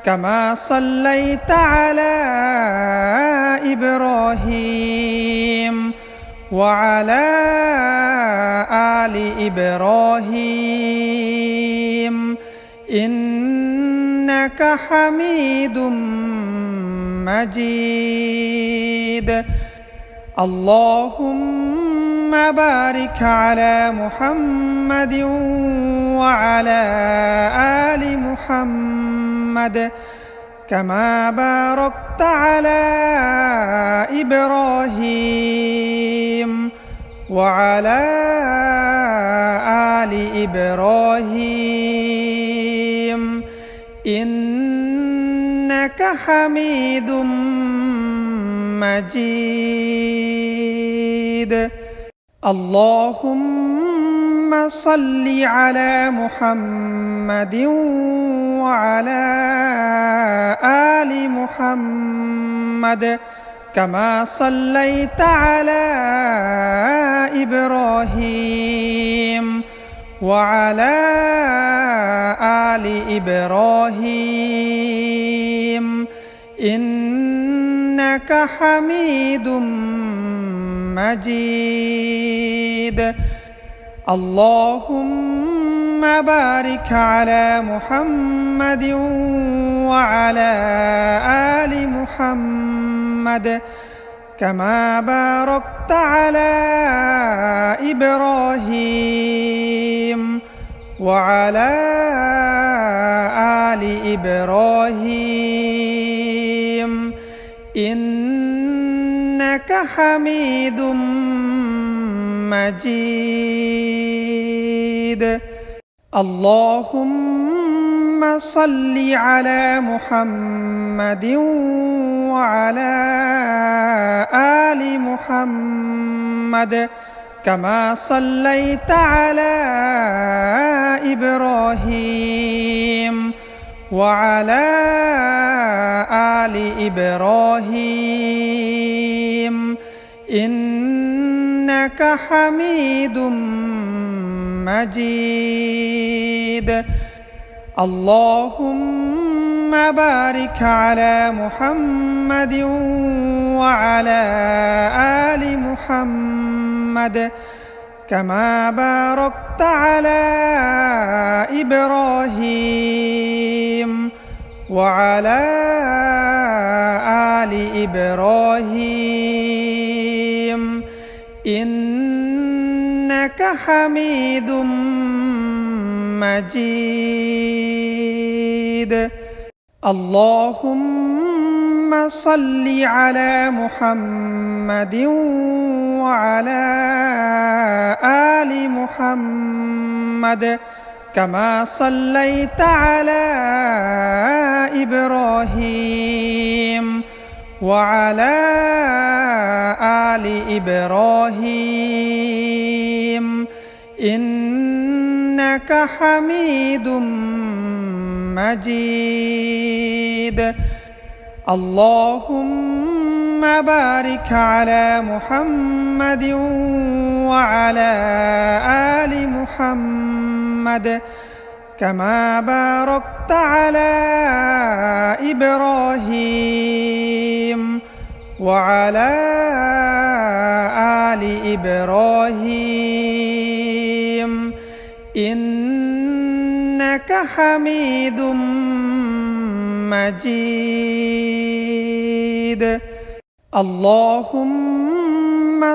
كما صليت على إبراهيم وعلى آل إبراهيم إنك حميد مجيد. اللهم بارك على محمد وعلى آل محمد كما باركت على إبراهيم وعلى آل إبراهيم إنك حميد مجيد. اللهم صل على محمد وعلى آل محمد كما صليت على إبراهيم وعلى آل إبراهيم إنك حميد مجيد. اللهم بارك على محمد وعلى آل محمد كما باركت على إبراهيم وعلى آل إبراهيم إنك حميد مجيد. اللهم صل على محمد وعلى آل محمد كما صليت على إبراهيم وعلى آل إبراهيم إنك حميد مجيد. اللهم بارك على محمد وعلى آل محمد كما باركت على إبراهيم وعلى آل إبراهيم إنك حميد مجيد. اللهم صل على محمد وعلى آل محمد كما صليت على إبراهيم وعلى آل إبراهيم إنك حميد مجيد. اللهم بارك على محمد وعلى آل محمد كما باركت على إبراهيم وعلى آل إبراهيم إنك حميد مجيد. اللهم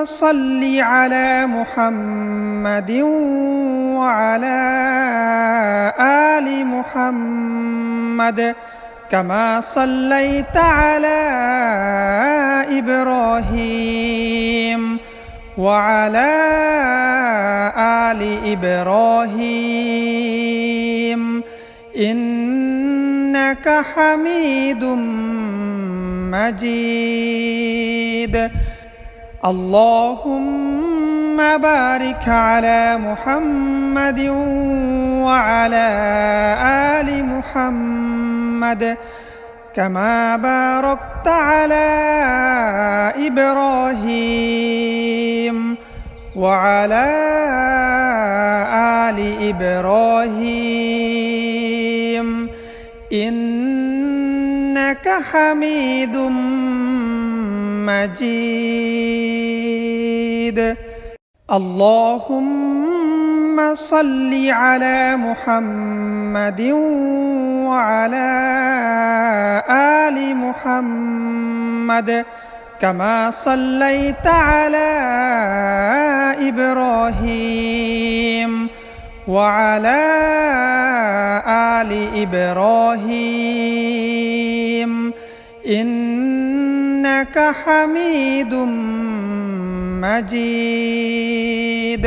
صل على محمد وعلى آل محمد كما صليت على إبراهيم وعلى آل إبراهيم إنك حميد مجيد. اللهم بارك على محمد وعلى آل محمد كما باركت على إبراهيم وعلى آل إبراهيم إنك حميد مجيد. اللهم صل على محمد وعلى آل محمد كما صليت على إبراهيم وعلى آل إبراهيم إنك حميد مجيد.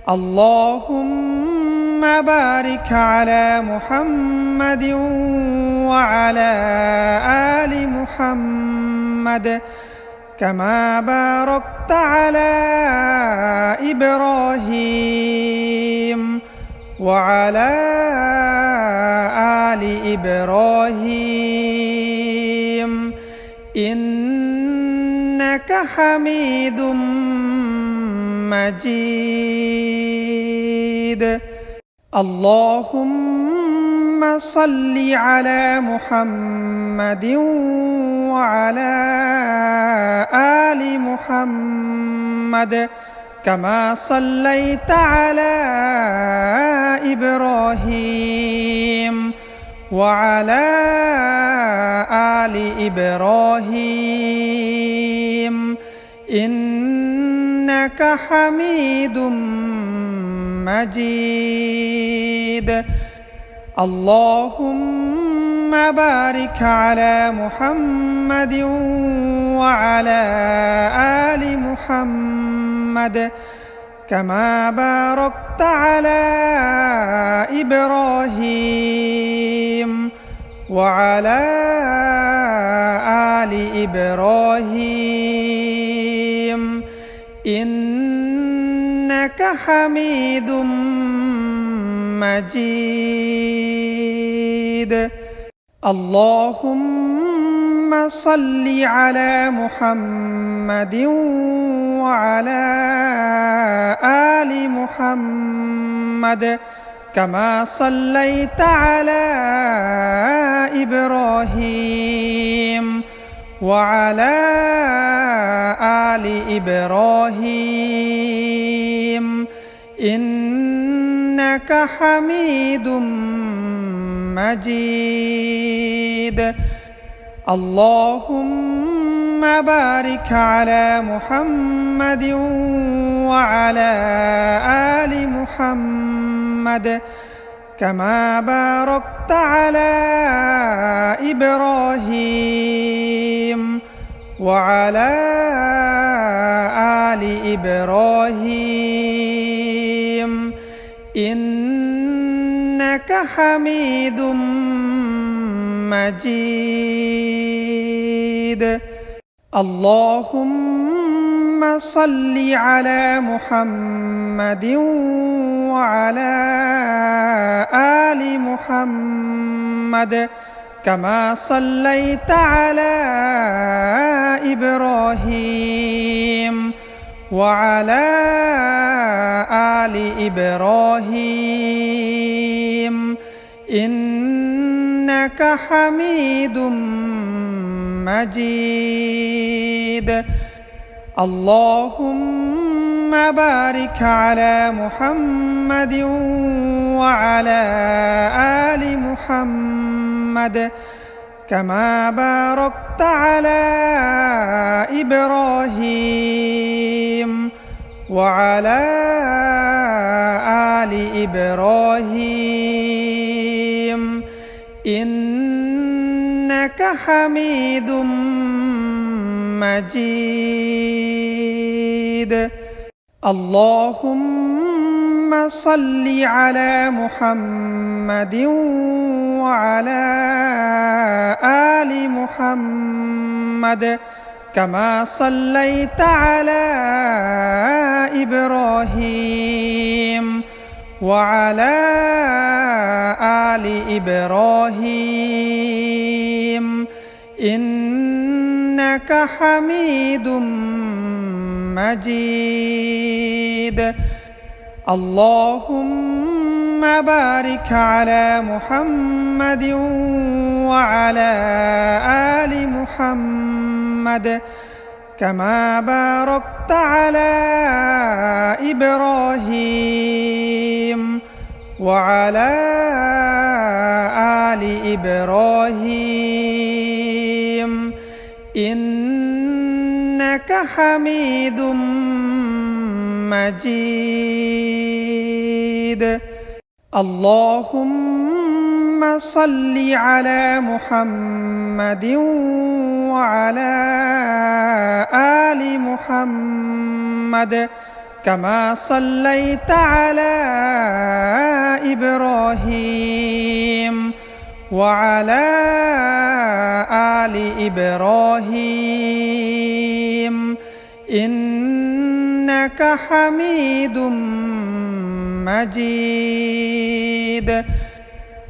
اللهم بارك على محمد وعلى آل محمد كما باركت على إبراهيم وعلى آل إبراهيم إنك حميد مجيد. اللهم صل على محمد وعلى آل محمد كما صليت على إبراهيم وعلى آل إبراهيم إنك حميد مجيد. اللهم بارك على محمد وعلى آل محمد كما باركت على إبراهيم وعلى آل إبراهيم إنك حميد مجيد. اللهم صل على محمد وعلى آل محمد كما صليت على إبراهيم وعلى آل إبراهيم إنك حميد مجيد اللهم بارك على محمد وعلى آل محمد كما باركت على إبراهيم وعلى آل إبراهيم إنك حميد مجيد اللهم صل على محمد وعلى آل محمد كما صليت على إبراهيم وعلى آل إبراهيم إنك حميد مجيد اللهم بارك على محمد وعلى آل محمد كما باركت على إبراهيم وعلى آل إبراهيم إنك حميد مجيد اللهم صل على محمد وعلى آل محمد كما صليت على إبراهيم وعلى آل إبراهيم إنك حميد مجيد اللهم بارك على محمد وعلى آل محمد كما باركت على إبراهيم وعلى آل إبراهيم إنك حميد مجيد اللهم صل على محمد وعلى آل محمد كما صليت على إبراهيم وعلى آل إبراهيم إنك حميد مجيد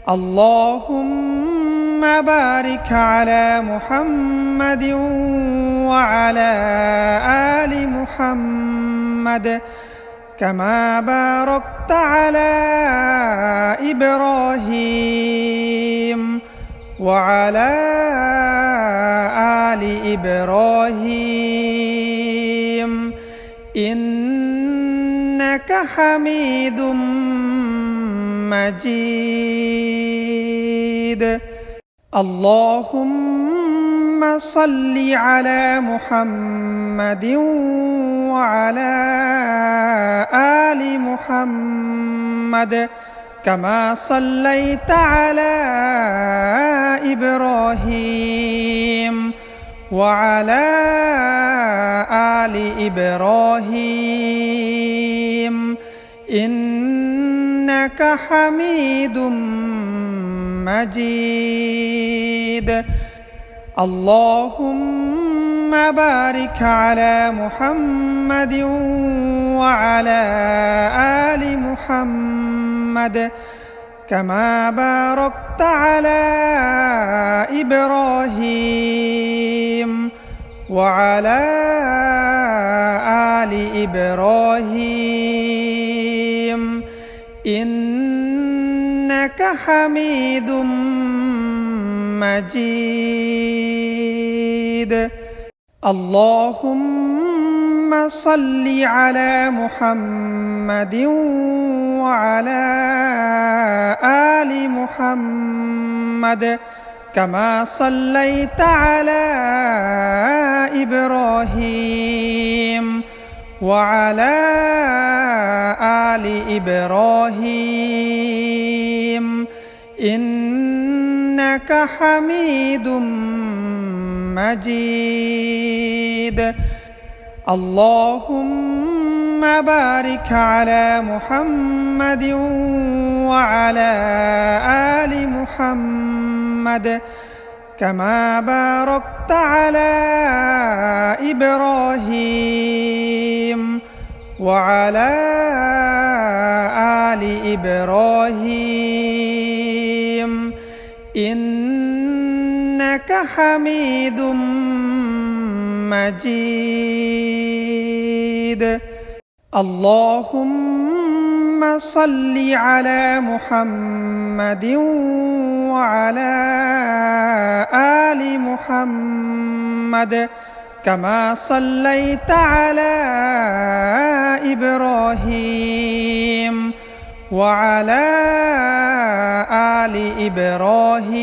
اللهم بارك على محمد وعلى آل محمد كما باركت على إبراهيم وعلى آل إبراهيم إنك حميد مجيد اللهم صل على محمد وعلى آل محمد كما صليت على إبراهيم وعلى آل إبراهيم إنك حميد مجيد اللهم بارك على محمد وعلى آل محمد كما باركت على إبراهيم وعلى آل إبراهيم إنك حميد مجيد. اللهم صل على محمد وعلى آل محمد كما صليت على إبراهيم وعلى آل إبراهيم إنك حميد مجيد. اللهم بارك على محمد وعلى آل محمد كما باركت على إبراهيم وعلى آل إبراهيم إنك حميد مجيد. اللهم صل على محمد وعلى آل محمد كما صليت على إبراهيم وعلى آل إبراهيم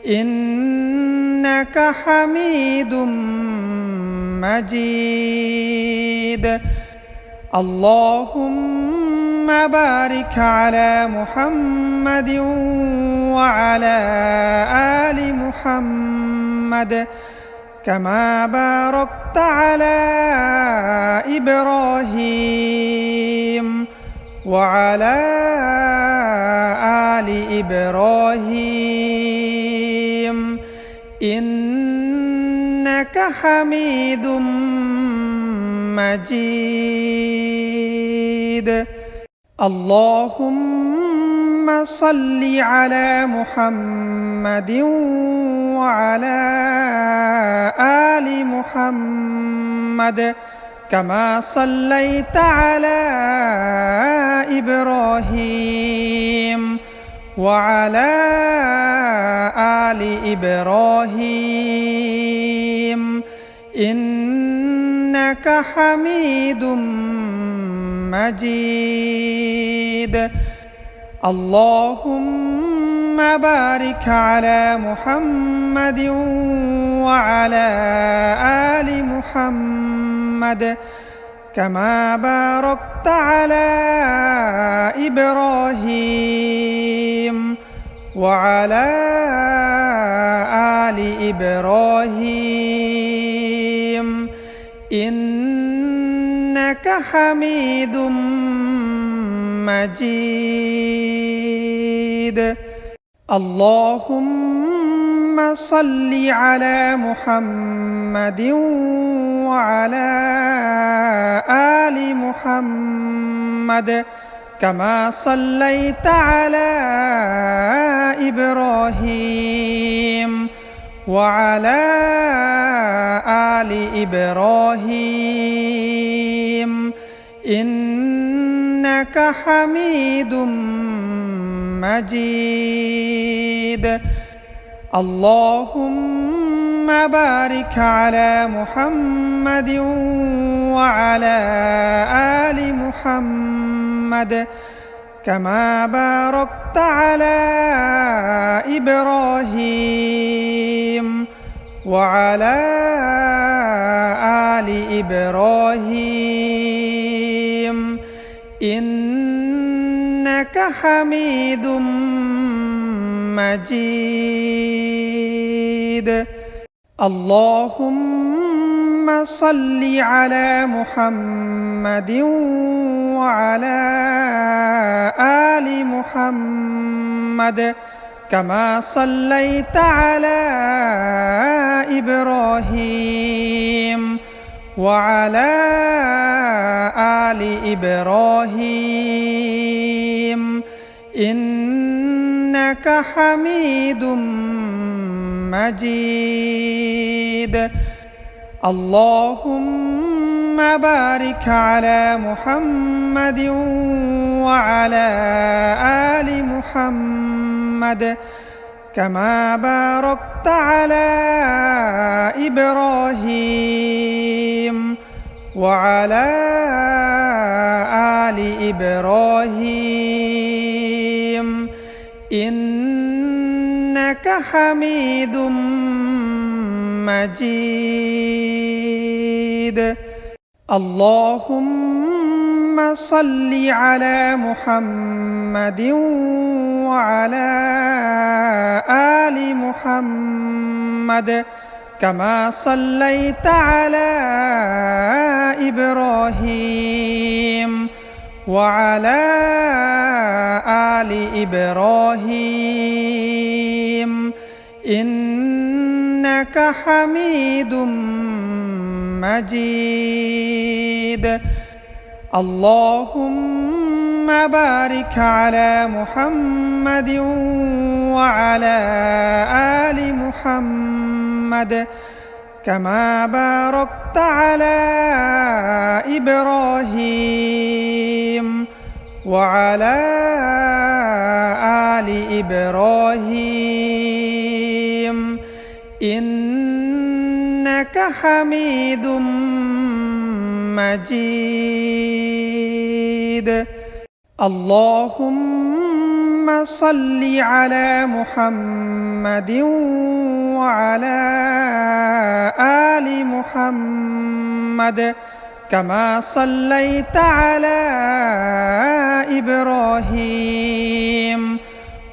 إنك حميد مجيد. اللهم بارك على محمد وعلى آل محمد كما باركت على إبراهيم وعلى آل إبراهيم إنك حميد مجيد. اللهم صل على محمد وعلى آل محمد كما صليت على إبراهيم وعلى آل إبراهيم إنك حميد مجيد. اللهم بارك على محمد وعلى آل محمد كما باركت على إبراهيم وعلى آل إبراهيم إنك حميد مجيد. اللهم صل على محمد وعلى آل محمد كما صليت على إبراهيم وعلى آل إبراهيم إنك حميد مجيد. اللهم بارك على محمد وعلى آل محمد كما باركت على إبراهيم وعلى آل إبراهيم إنك حميد مجيد. اللهم صل على محمد وعلى آل محمد كما صليت على إبراهيم وعلى آل إبراهيم إنك حميد مجيد اللهم بارك على محمد وعلى آل محمد كما باركت على إبراهيم وعلى آل إبراهيم إنك حميد مجيد اللهم صل على محمد وعلى آل محمد كما صليت على إبراهيم وعلى آل إبراهيم إنك حميد مجيد اللهم بارك على محمد وعلى آل محمد كما باركت على إبراهيم وعلى آل إبراهيم إنك حميد مجيد اللهم صل على محمد وعلى آل محمد كما صليت على إبراهيم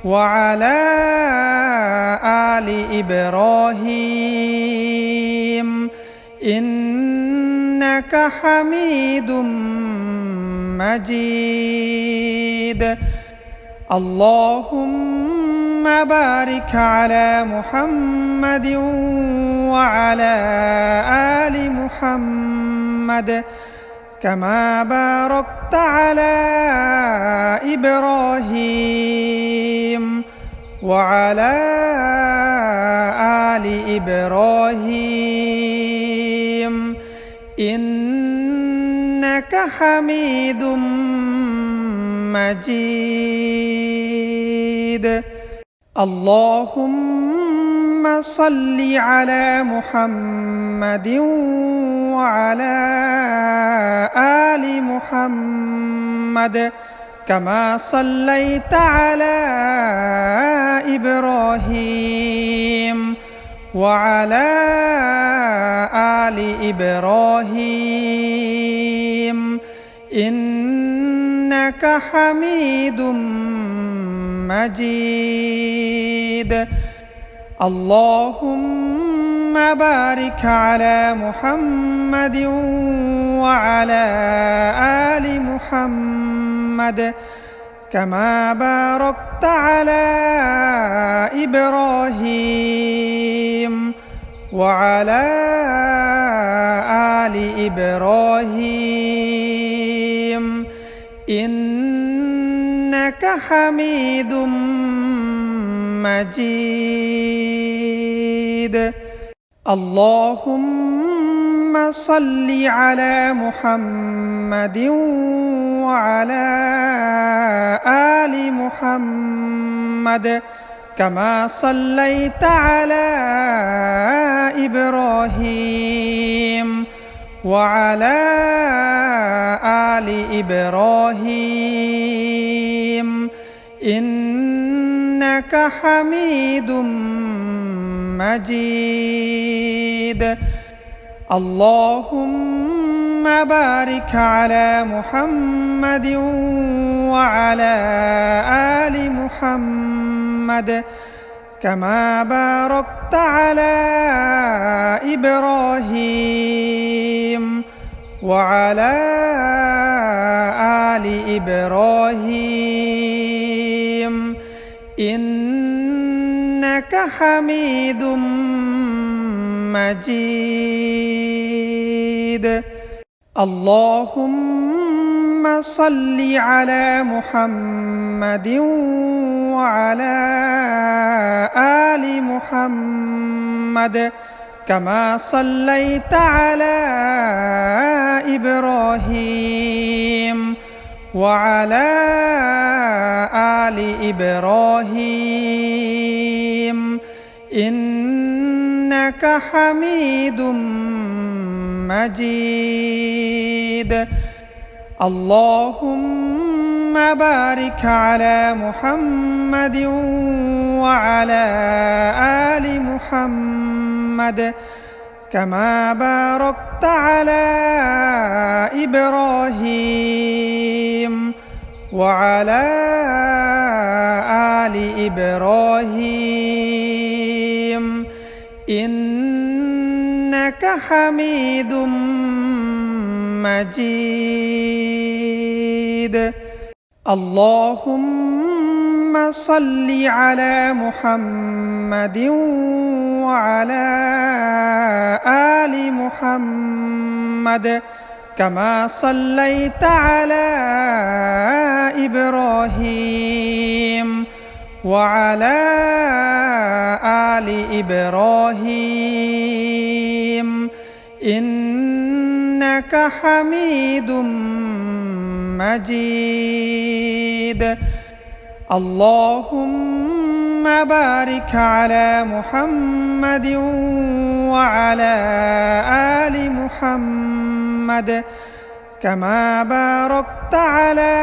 وعلى آل إبراهيم إنك حميد مجيد اللهم بارك على محمد وعلى آل محمد كما باركت على إبراهيم وعلى آل إبراهيم إنك حميد مجيد اللهم صل على محمد وعلى آل محمد كما صليت على إبراهيم وعلى آل إبراهيم إنك حميد مجيد اللهم بارك على محمد وعلى آل محمد كما باركت على إبراهيم وعلى آل إبراهيم إنك حميد مجيد اللهم صل على محمد وعلى آل محمد كما صليت على إبراهيم وعلى آل إبراهيم إنك حميد مجيد اللهم بارك على محمد وعلى آل محمد كما باركت على إبراهيم وعلى آل إبراهيم إنك حميد مجيد اللهم صل على محمد وعلى آل محمد كما صليت على إبراهيم وعلى آل إبراهيم إنك حميد مجيد اللهم بارك على محمد وعلى آل محمد كما باركت على إبراهيم وعلى آل إبراهيم إنك حميد مجيد اللهم صل على محمد وعلى آل محمد كما صليت على إبراهيم وعلى آل إبراهيم إنك حميد مجيد اللهم بارك على محمد وعلى آل محمد كما باركت على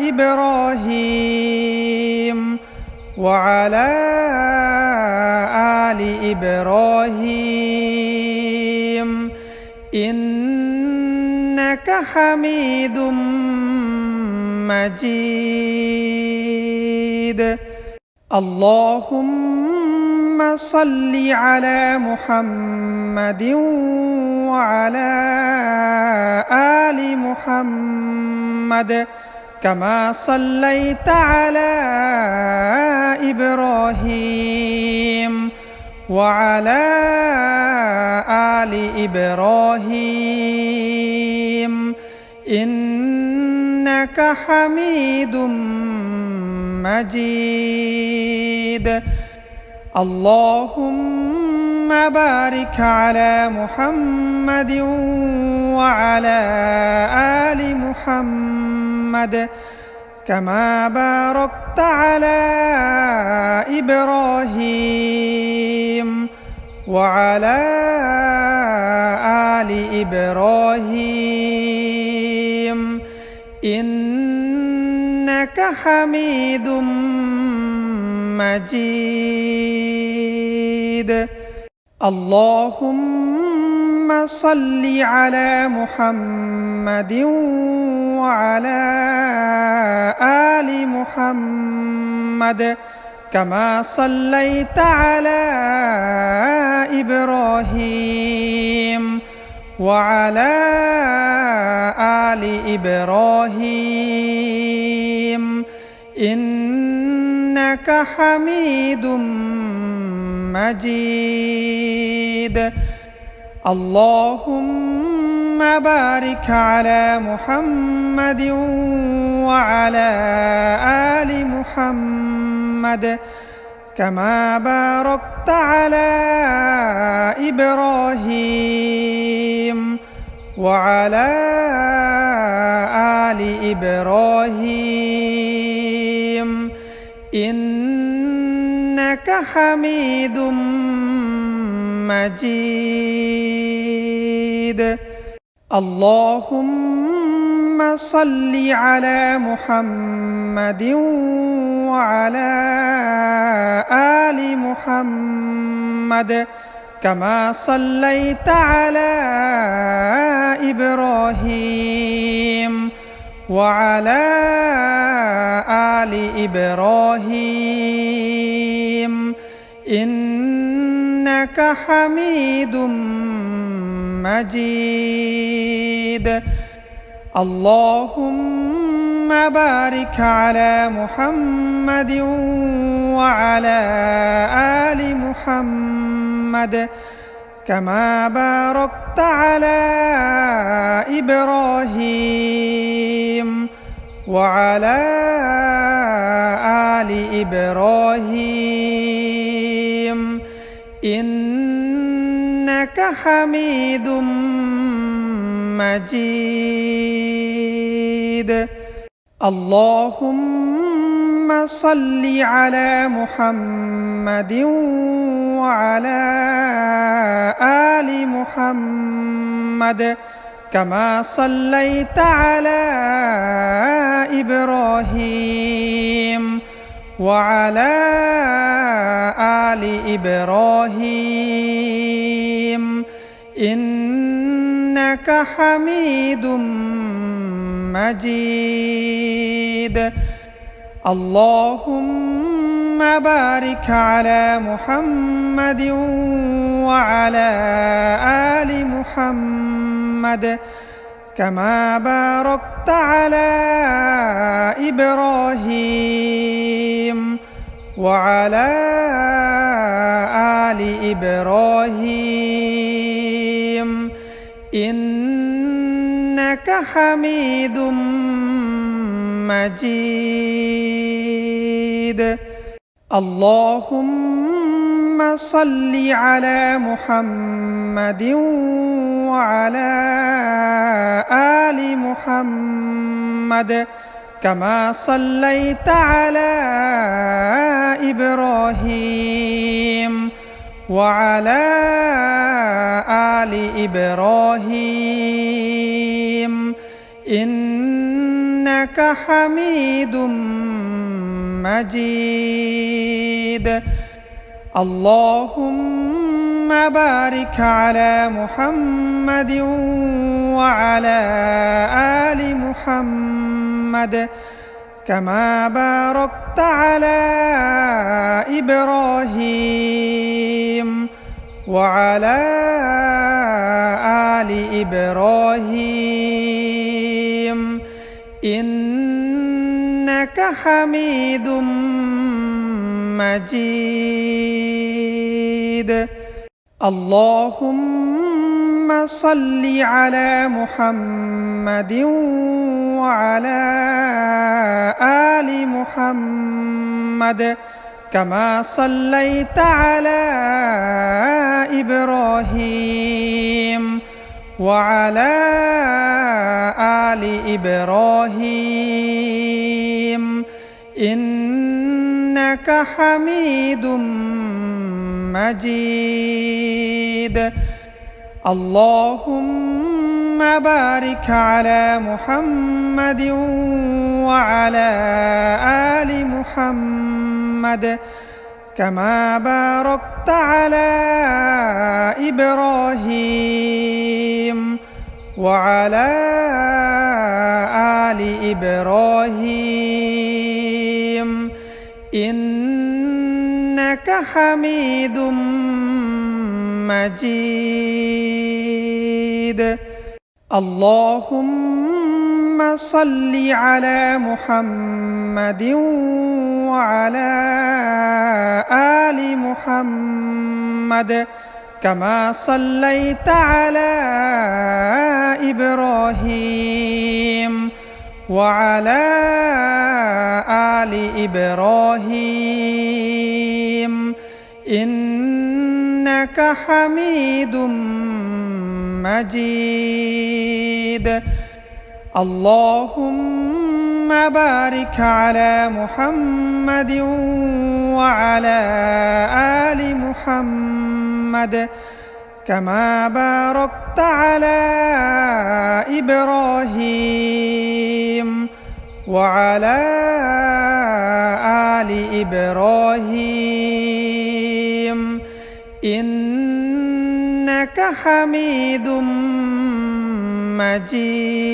إبراهيم وعلى آل إبراهيم إنك حميد مجيد اللهم صل على محمد وعلى آل محمد كما صليت على إبراهيم وعلى آل إبراهيم إنك حميد مجيد اللهم بارك على محمد وعلى آل محمد كما باركت على إبراهيم وعلى آل إبراهيم إنك حميد مجيد اللهم صل على محمد وعلى آل محمد كما صليت على إبراهيم وعلى آل إبراهيم إنك حميد مجيد اللهم بارك على محمد وعلى آل محمد كما باركت على إبراهيم وعلى آل إبراهيم إنك حميد مجيد اللهم صل على محمد وعلى آل محمد كما صليت على إبراهيم وعلى آل إبراهيم إنك حميد مجيد اللهم بارك على محمد وعلى آل محمد كما باركت على إبراهيم وعلى آل إبراهيم إنك حميد مجيد. اللهم صل على محمد وعلى آل محمد كما صليت على إبراهيم وعلى آل إبراهيم إنك حميد مجيد. اللهم بارك على محمد وعلى آل محمد كما باركت على إبراهيم وعلى آل إبراهيم إنك حميد مجيد. اللهم صل على محمد وعلى آل محمد كما صليت على إبراهيم وعلى آل إبراهيم إنك حميد مجيد. اللهم بارك على محمد وعلى آل محمد كما باركت على إبراهيم وعلى آل إبراهيم إنك حميد مجيد. اللهم صل على محمد وعلى آل محمد كما صليت على إبراهيم وعلى آل إبراهيم إنك حميد مجيد. اللهم بارك على محمد وعلى آل محمد كما باركت على إبراهيم وعلى آل إبراهيم إنك حميد مجيد. اللهم صل على محمد وعلى آل محمد كما صليت على إبراهيم وعلى آل إبراهيم إنك حميد مجيد. اللهم بارك على محمد وعلى آل محمد كما باركت على إبراهيم وعلى آل إبراهيم إنك حميد مجيد.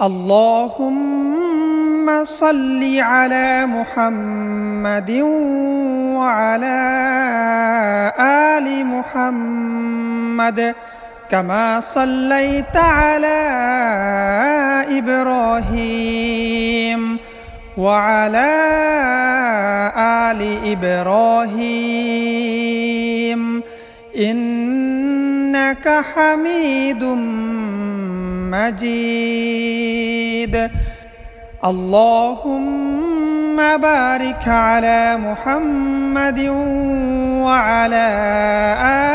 اللهم صل على محمد وعلى آل محمد كما صليت على إبراهيم وعلى آل إبراهيم إنك حميد مجيد. اللهم بارك على محمد وعلى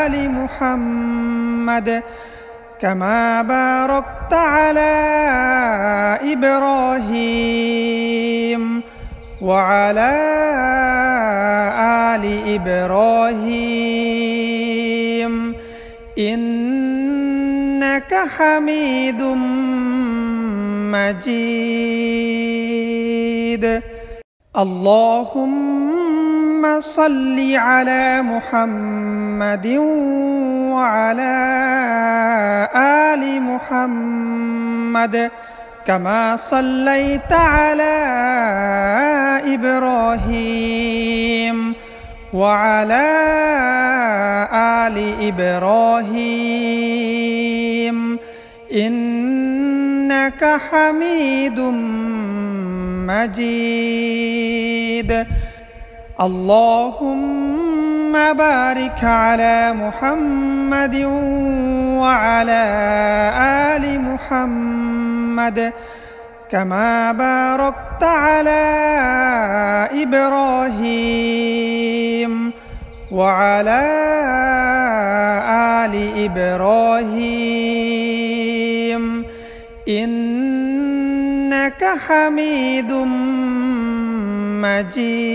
آل محمد كما باركت على إبراهيم وعلى آل إبراهيم إنك حميد مجيد. اللهم صل على محمد وعلى آل محمد كما صليت على إبراهيم وعلى آل إبراهيم إنك حميد مجيد. اللهم بارك على محمد وعلى آل محمد كما باركت على إبراهيم وعلى آل إبراهيم إنك حميد مجيد.